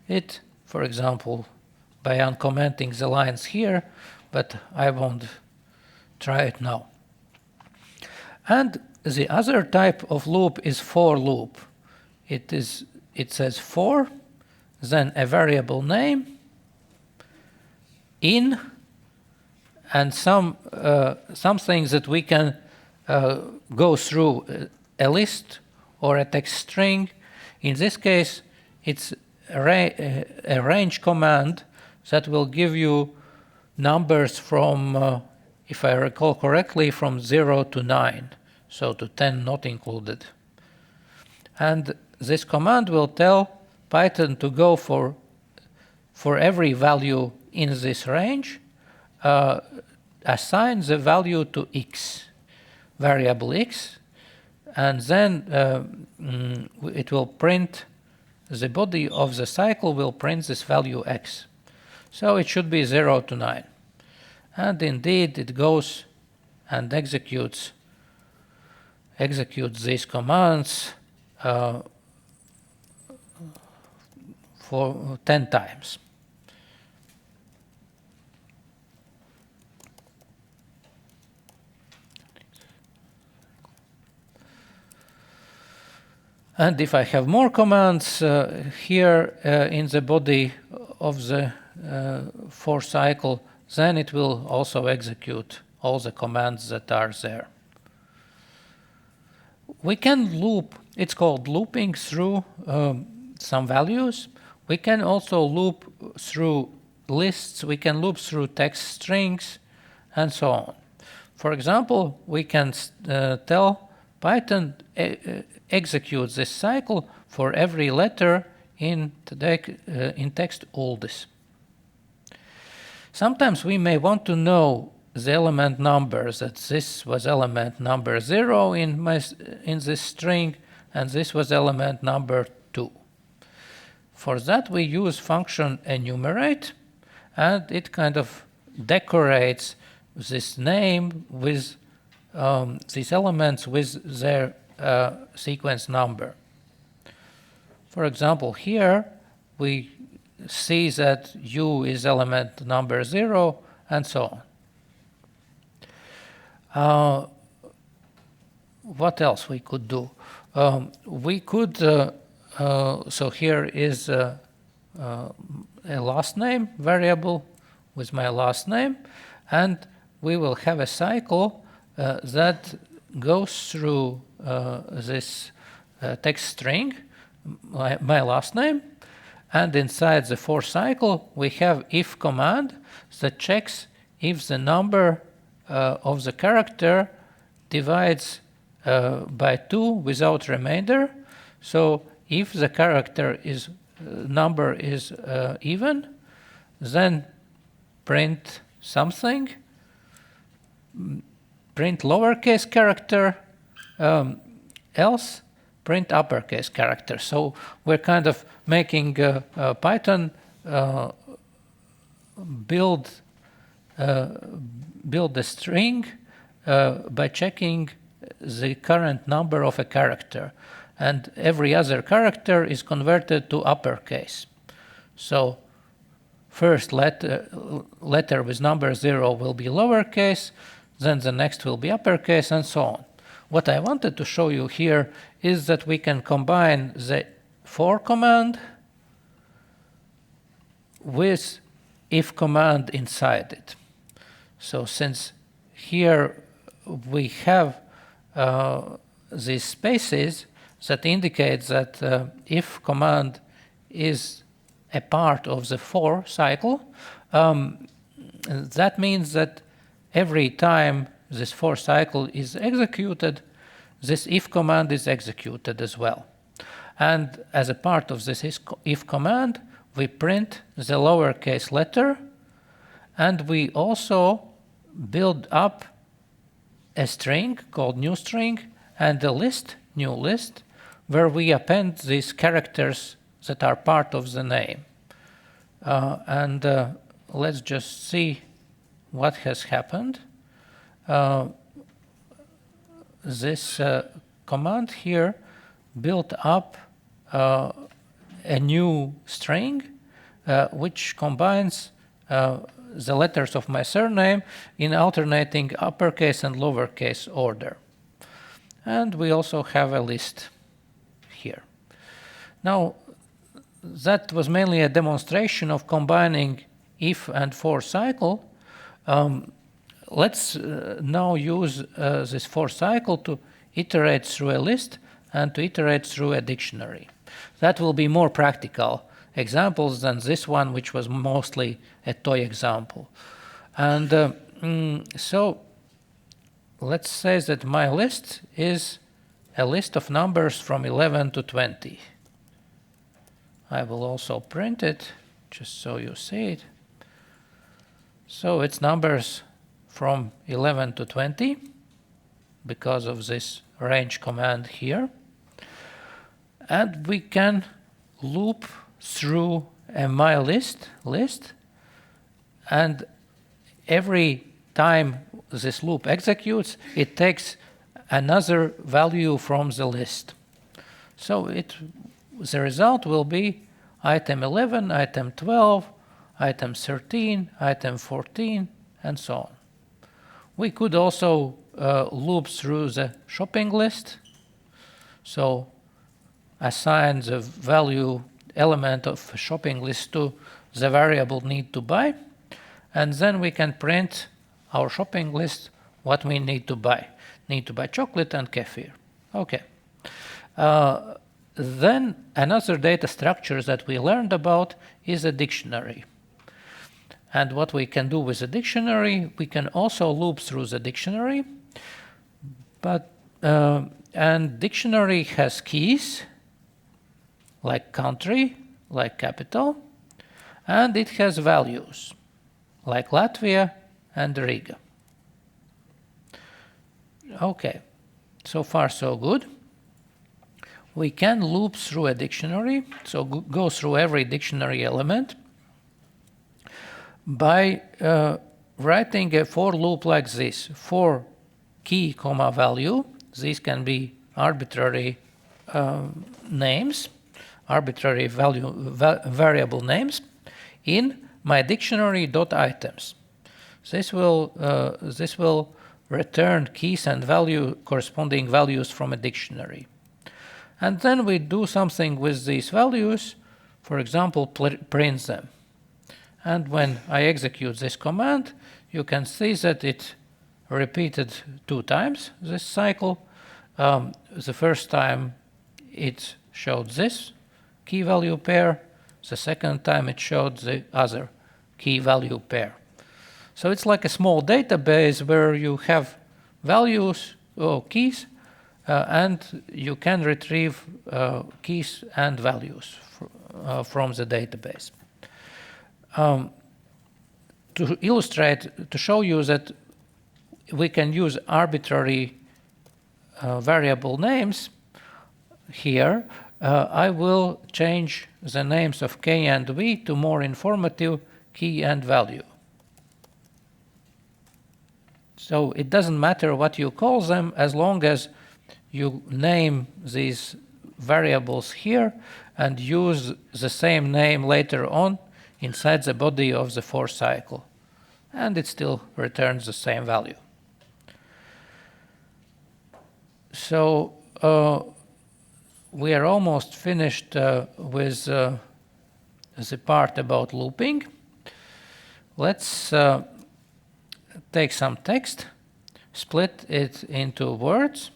it, for example, by uncommenting the lines here, but I won't try it now. And the other type of loop is for loop. It says for, then a variable name, in, and some things that we can go through a list or a text string. In this case, it's a range command that will give you numbers from, if I recall correctly, from 0 to 9, so to 10 not included. And this command will tell Python to go for every value in this range, assign the value to x, variable x, and then it will print, the body of the cycle will print this value x. So it should be 0 to 9. And indeed, it goes and executes these commands for 10 times. And if I have more commands here in the body of the for cycle, then it will also execute all the commands that are there. We can loop, it's called looping through some values. We can also loop through lists, we can loop through text strings, and so on. For example, we can tell Python execute this cycle for every letter in text Uldis. Sometimes we may want to know the element numbers, that this was element number 0 in this string, and this was element number 2. For that we use function enumerate, and it kind of decorates this name with these elements with their sequence number. For example, here we see that U is element number 0, and so on. What else we could do? We could, so here is a last name variable with my last name, and we will have a cycle that goes through this text string, my last name, and inside the for cycle we have if command that checks if the number of the character divides by 2 without remainder. So if the character is number is even, then print something, print lowercase character, else print uppercase character. So we're kind of making Python build a string by checking the current number of a character, and every other character is converted to uppercase. So first letter with number 0 will be lowercase, then the next will be uppercase, and so on. What I wanted to show you here is that we can combine the for command with if command inside it. So since here we have these spaces that indicate that if command is a part of the for cycle, that means that every time this for cycle is executed, this if command is executed as well. And as a part of this if command, we print the lowercase letter, and we also build up a string called new string and a list, new list, where we append these characters that are part of the name. Let's just see what has happened. This command here built up a new string which combines the letters of my surname in alternating uppercase and lowercase order. And we also have a list here. Now, that was mainly a demonstration of combining if and for cycle. Let's now use this for cycle to iterate through a list and to iterate through a dictionary. That will be more practical examples than this one, which was mostly a toy example. And so let's say that my list is a list of numbers from 11 to 20. I will also print it, just so you see it. So it's numbers from 11 to 20 because of this range command here. And we can loop through a my list and every time this loop executes, it takes another value from the list. So the result will be item 11, item 12, item 13, item 14, and so on. We could also loop through the shopping list. So assign the value element of a shopping list to the variable need to buy. And then we can print our shopping list, what we need to buy. Need to buy chocolate and kefir. Okay. Then another data structure that we learned about is a dictionary. And what we can do with a dictionary, we can also loop through the dictionary. And dictionary has keys, like country, like capital, and it has values, like Latvia and Riga. Okay, so far so good. We can loop through a dictionary, so go through every dictionary element by writing a for loop like this: for key, comma, value. These can be arbitrary names, arbitrary variable names in my dictionary.items. This will return keys and corresponding values from a dictionary. And then we do something with these values, for example, print them. And when I execute this command, you can see that it repeated 2 times this cycle. The first time it showed this key value pair. The second time it showed the other key value pair. So it's like a small database where you have values or keys, and you can retrieve keys and values from the database. To illustrate, to show you that we can use arbitrary variable names here, I will change the names of k and v to more informative key and value. So it doesn't matter what you call them as long as you name these variables here and use the same name later on inside the body of the for cycle. And it still returns the same value. So we are almost finished with the part about looping. Let's take some text, split it into words.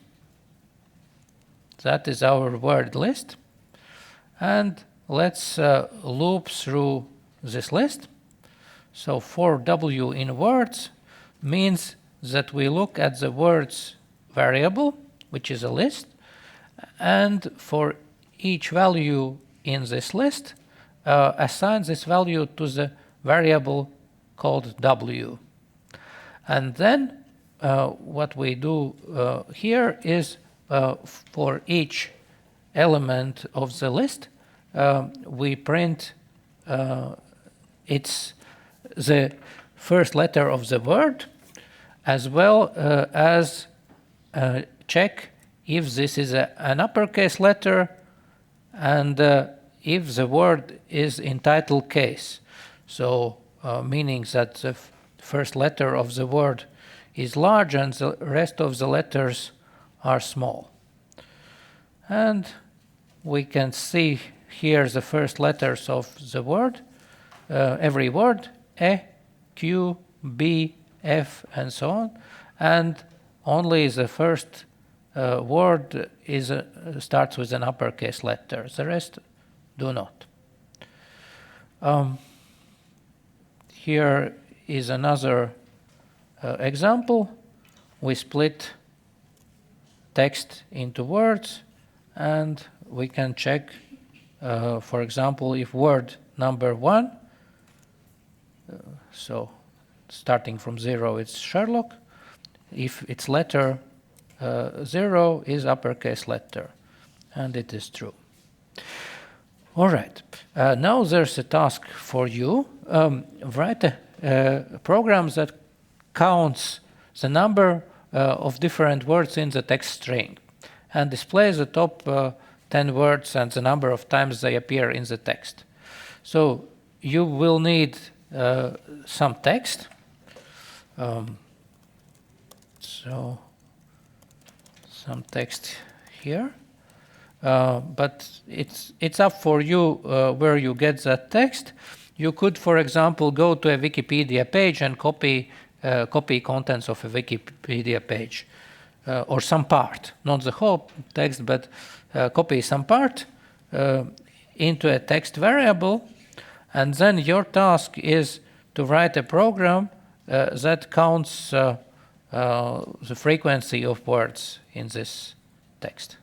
That is our word list. And let's loop through this list. So for W in words means that we look at the words variable, which is a list, and for each value in this list, assign this value to the variable called W. And then what we do here is for each element of the list, we print the first letter of the word, as well as check if this is an uppercase letter and if the word is in title case. So meaning that the first letter of the word is large and the rest of the letters are small. And we can see here the first letters of the word, every word, E, Q, B, F, and so on. And only the first word starts with an uppercase letter. The rest do not. Here is another example. We split text into words, and we can check, for example, if word number 1, so starting from 0, it's Sherlock. If its letter 0 is uppercase letter, and it is true. All right, now there's a task for you. Write a programs that counts the number of different words in the text string and displays the top 10 words and the number of times they appear in the text. So you will need some text. So some text here. But it's up for you where you get that text. You could, for example, go to a Wikipedia page and copy contents of a Wikipedia page, or some part, not the whole text, but copy some part into a text variable, and then your task is to write a program that counts the frequency of words in this text.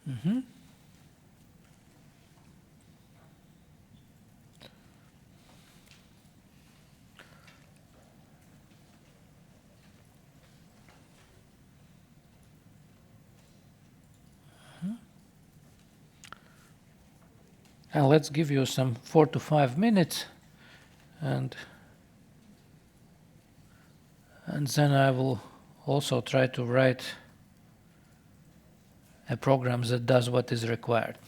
Mm-hmm. And let's give you some 4 to 5 minutes, and then I will also try to write a program that does what is required.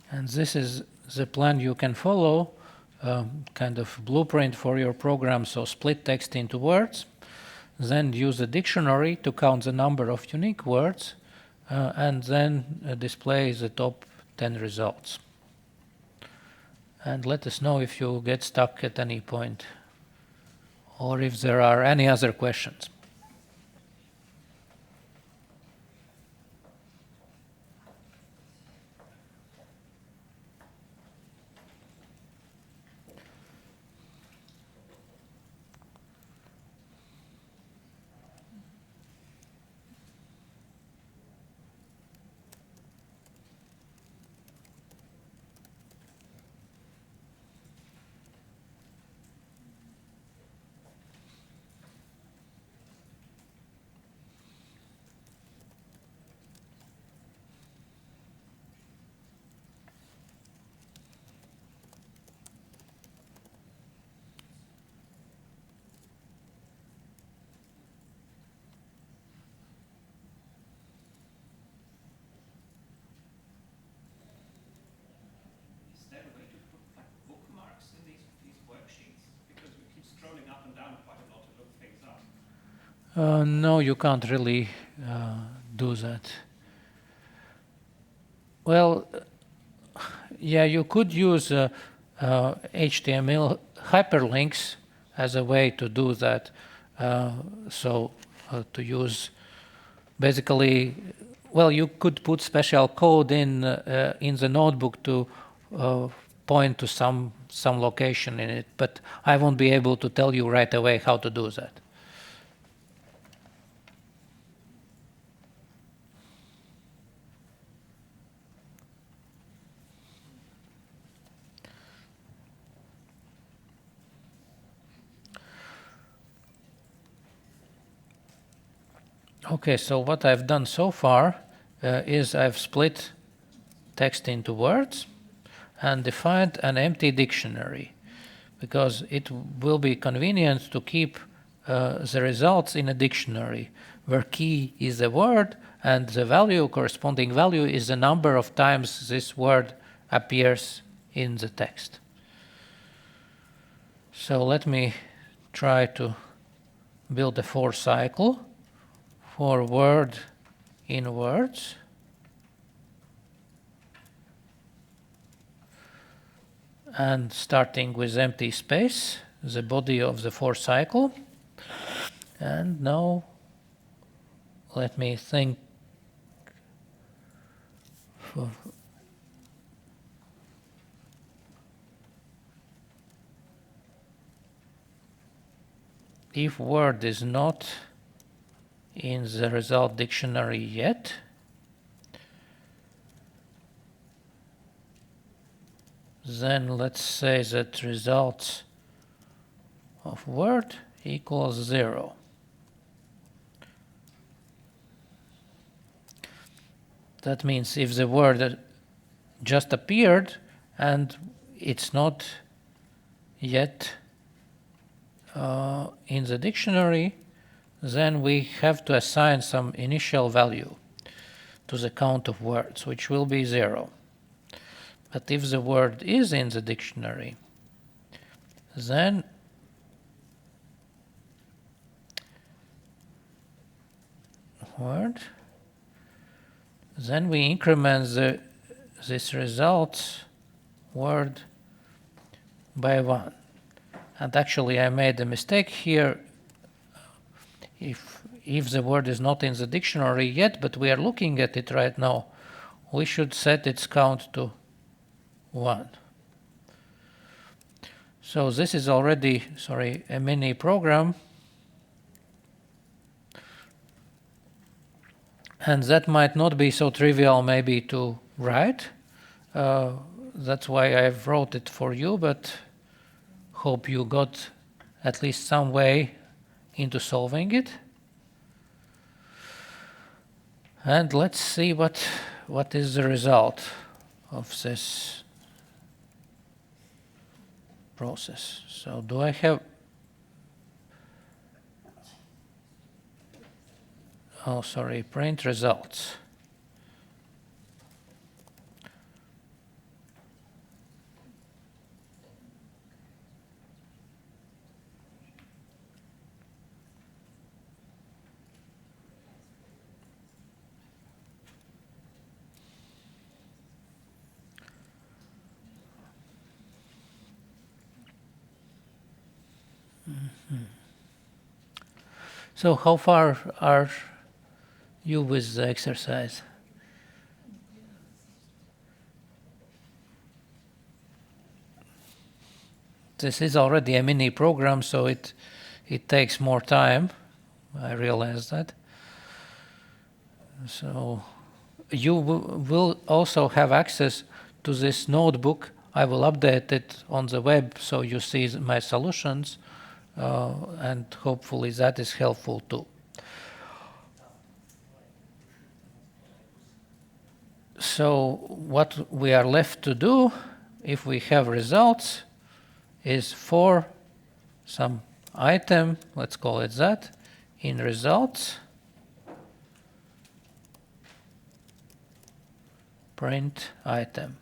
And this is the plan you can follow, kind of blueprint for your program. So split text into words, then use a dictionary to count the number of unique words, and then display the top 10 results. And let us know if you get stuck at any point, or if there are any other questions. No, you can't really do that. Well, yeah, you could use HTML hyperlinks as a way to do that. To use basically, well, you could put special code in the notebook to point to some location in it, but I won't be able to tell you right away how to do that. Okay, so what I've done so far is I've split text into words and defined an empty dictionary, because it will be convenient to keep the results in a dictionary where key is a word and the value, corresponding value, is the number of times this word appears in the text. So let me try to build a for cycle for word in words. And starting with empty space, the body of the for cycle. And now let me think. If word is not in the result dictionary yet, then let's say that results of word equals 0. That means if the word just appeared and it's not yet in the dictionary, then we have to assign some initial value to the count of words, which will be 0. But if the word is in the dictionary, then then we increment this result word by 1. And actually I made a mistake here. If the word is not in the dictionary yet, but we are looking at it right now, we should set its count to 1. So this is already, a mini program. And that might not be so trivial maybe to write. That's why I wrote it for you, but hope you got at least some way into solving it. And let's see what is the result of this process. So do I have... Oh, sorry, print results. So how far are you with the exercise? This is already a mini program, so it takes more time. I realize that. So you will also have access to this notebook. I will update it on the web so you see my solutions, and hopefully that is helpful too. So what we are left to do, if we have results, is for some item, let's call it that, in results, print item.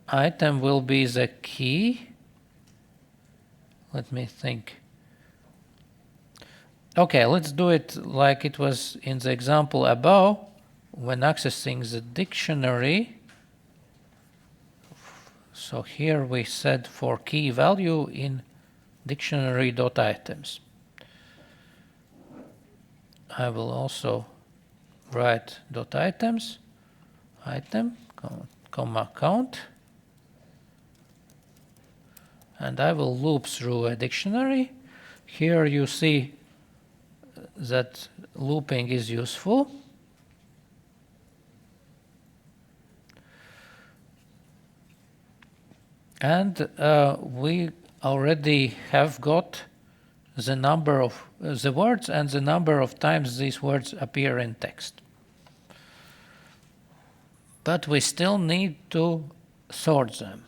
Item will be the key. Let me think. Okay, let's do it like it was in the example above. When accessing the dictionary, so here we said for key value in dictionary.items. I will also write .items, item, comma count, and I will loop through a dictionary. Here you see that looping is useful. And we already have got the number of the words and the number of times these words appear in text. But we still need to sort them.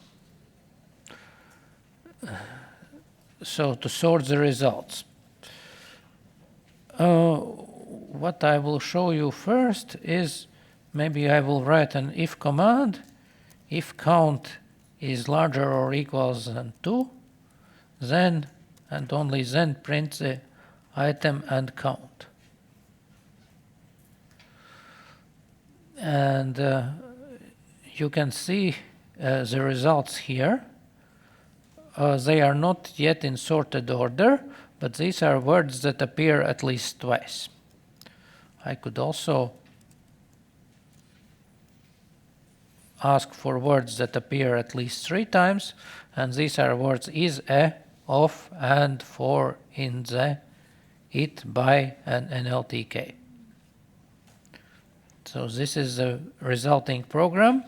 So to sort the results. What I will show you first is maybe I will write an if command. If count is larger or equals than 2, then and only then print the item and count. And you can see the results here. They are not yet in sorted order, but these are words that appear at least twice. I could also ask for words that appear at least 3 times, and these are words is, a, of, and, for, in, the, it, by, and NLTK. So this is the resulting program.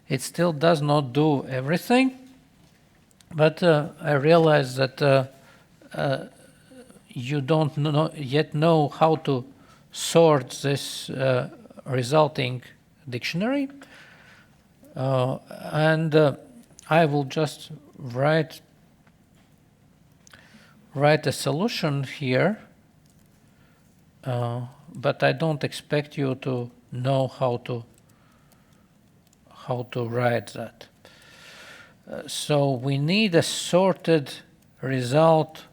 It still does not do everything, but I realize that you don't yet know how to sort this resulting dictionary. And I will just write a solution here, but I don't expect you to know how to write that. So we need a sorted result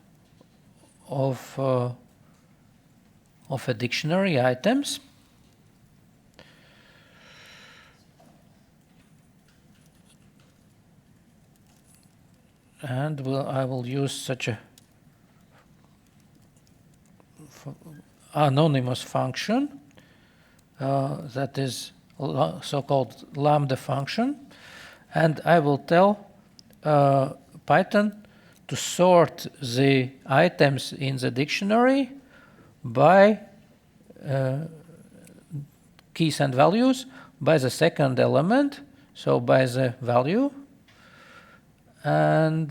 of a dictionary items. And I will use such a anonymous function that is so-called lambda function, and I will tell Python to sort the items in the dictionary by keys and values by the second element, so by the value. And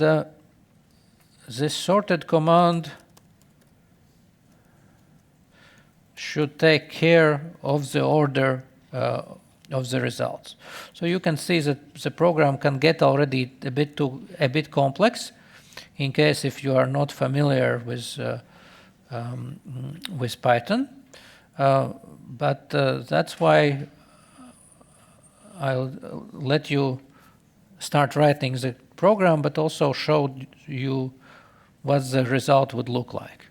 this sorted command should take care of the order of the results. So you can see that the program can get already a bit complex, in case if you are not familiar with Python. But that's why I'll let you start writing the program, but also show you what the result would look like.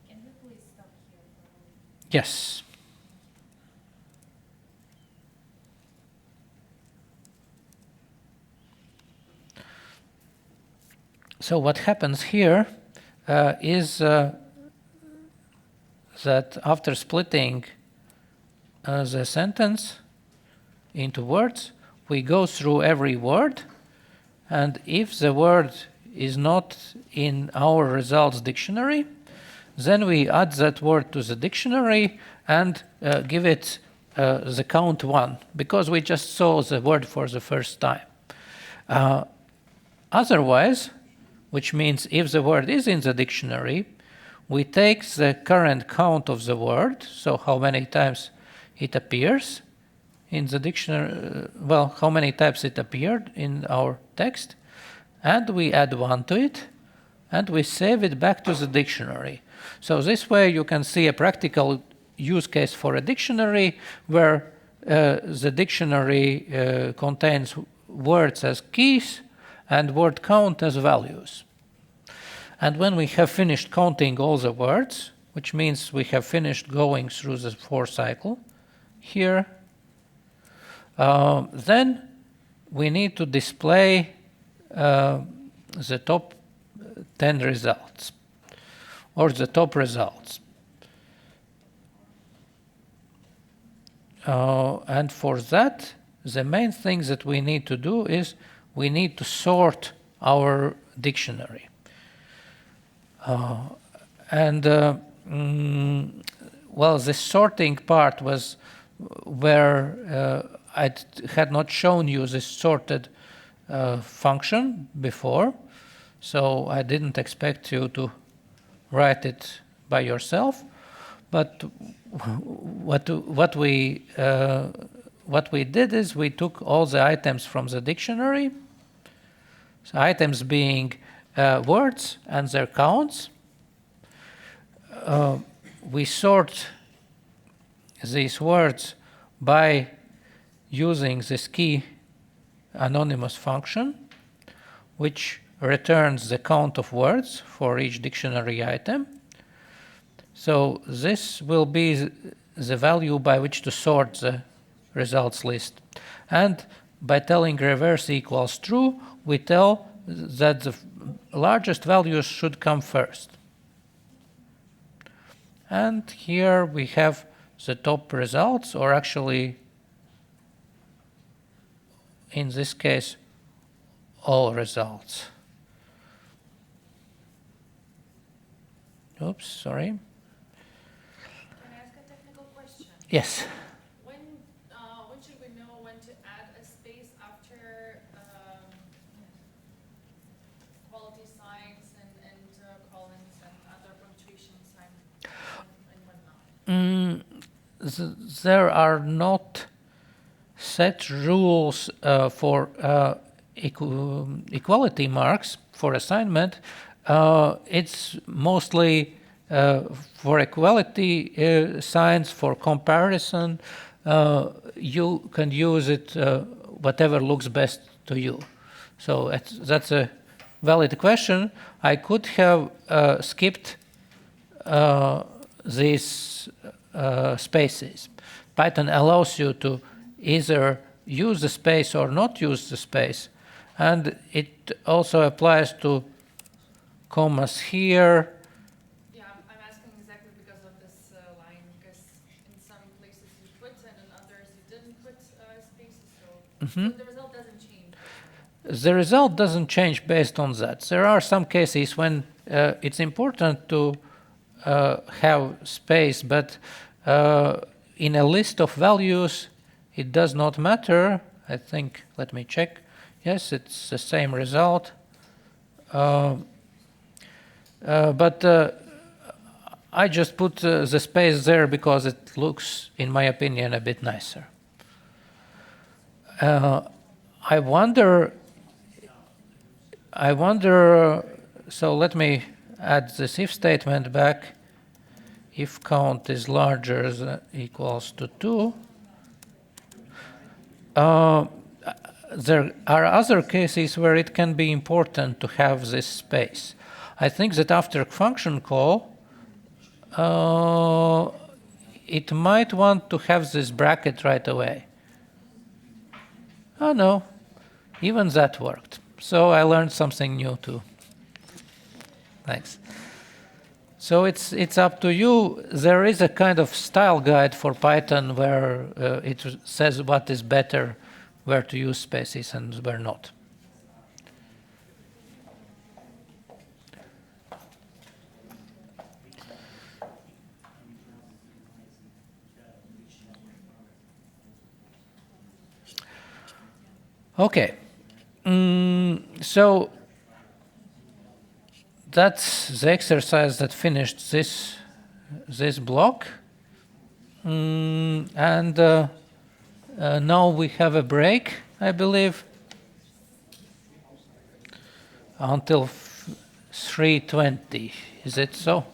Can we please stop here for a moment? Yes. So what happens here is that after splitting the sentence into words, we go through every word, and if the word is not in our results dictionary, then we add that word to the dictionary and give it the count 1, because we just saw the word for the first time. Otherwise, which means if the word is in the dictionary, we take the current count of the word, so how many times it appears in the dictionary, well, how many times it appeared in our text, and we add 1 to it, and we save it back to the dictionary. So this way you can see a practical use case for a dictionary where the dictionary contains words as keys, and word count as values. And when we have finished counting all the words, which means we have finished going through the for cycle here, then we need to display the top 10 results or the top results. And for that, the main thing that we need to do is we need to sort our dictionary. Well, the sorting part was where I had not shown you this sorted function before, so I didn't expect you to write it by yourself. But what we did is we took all the items from the dictionary, so items being words and their counts. We sort these words by using this key anonymous function, which returns the count of words for each dictionary item. So this will be the value by which to sort the results list. And by telling reverse equals true, we tell that the largest values should come first. And here we have the top results, or actually, in this case, all results. Oops, sorry. Yes. When should we know when to add a space after quality signs and colons and other punctuation signs and whatnot? There are not set rules for equality marks for assignment. It's mostly for equality signs, for comparison. You can use it whatever looks best to you. So that's a valid question. I could have skipped these spaces. Python allows you to either use the space or not use the space. And it also applies to commas here. Yeah, I'm asking exactly because of this line, because in some places you put and in others you didn't put spaces, so the result doesn't change. The result doesn't change based on that. There are some cases when it's important to have space, but in a list of values, it does not matter. I think, let me check. Yes, it's the same result. But I just put the space there because it looks, in my opinion, a bit nicer. I wonder, so let me add this if statement back. If count is larger than equals to 2. There are other cases where it can be important to have this space. I think that after function call, it might want to have this bracket right away. Oh no, even that worked. So I learned something new too. Thanks. So it's up to you. There is a kind of style guide for Python where it says what is better, where to use spaces and where not. Okay, so that's the exercise that finished this block, and now we have a break, I believe, until 3:20. Is it so?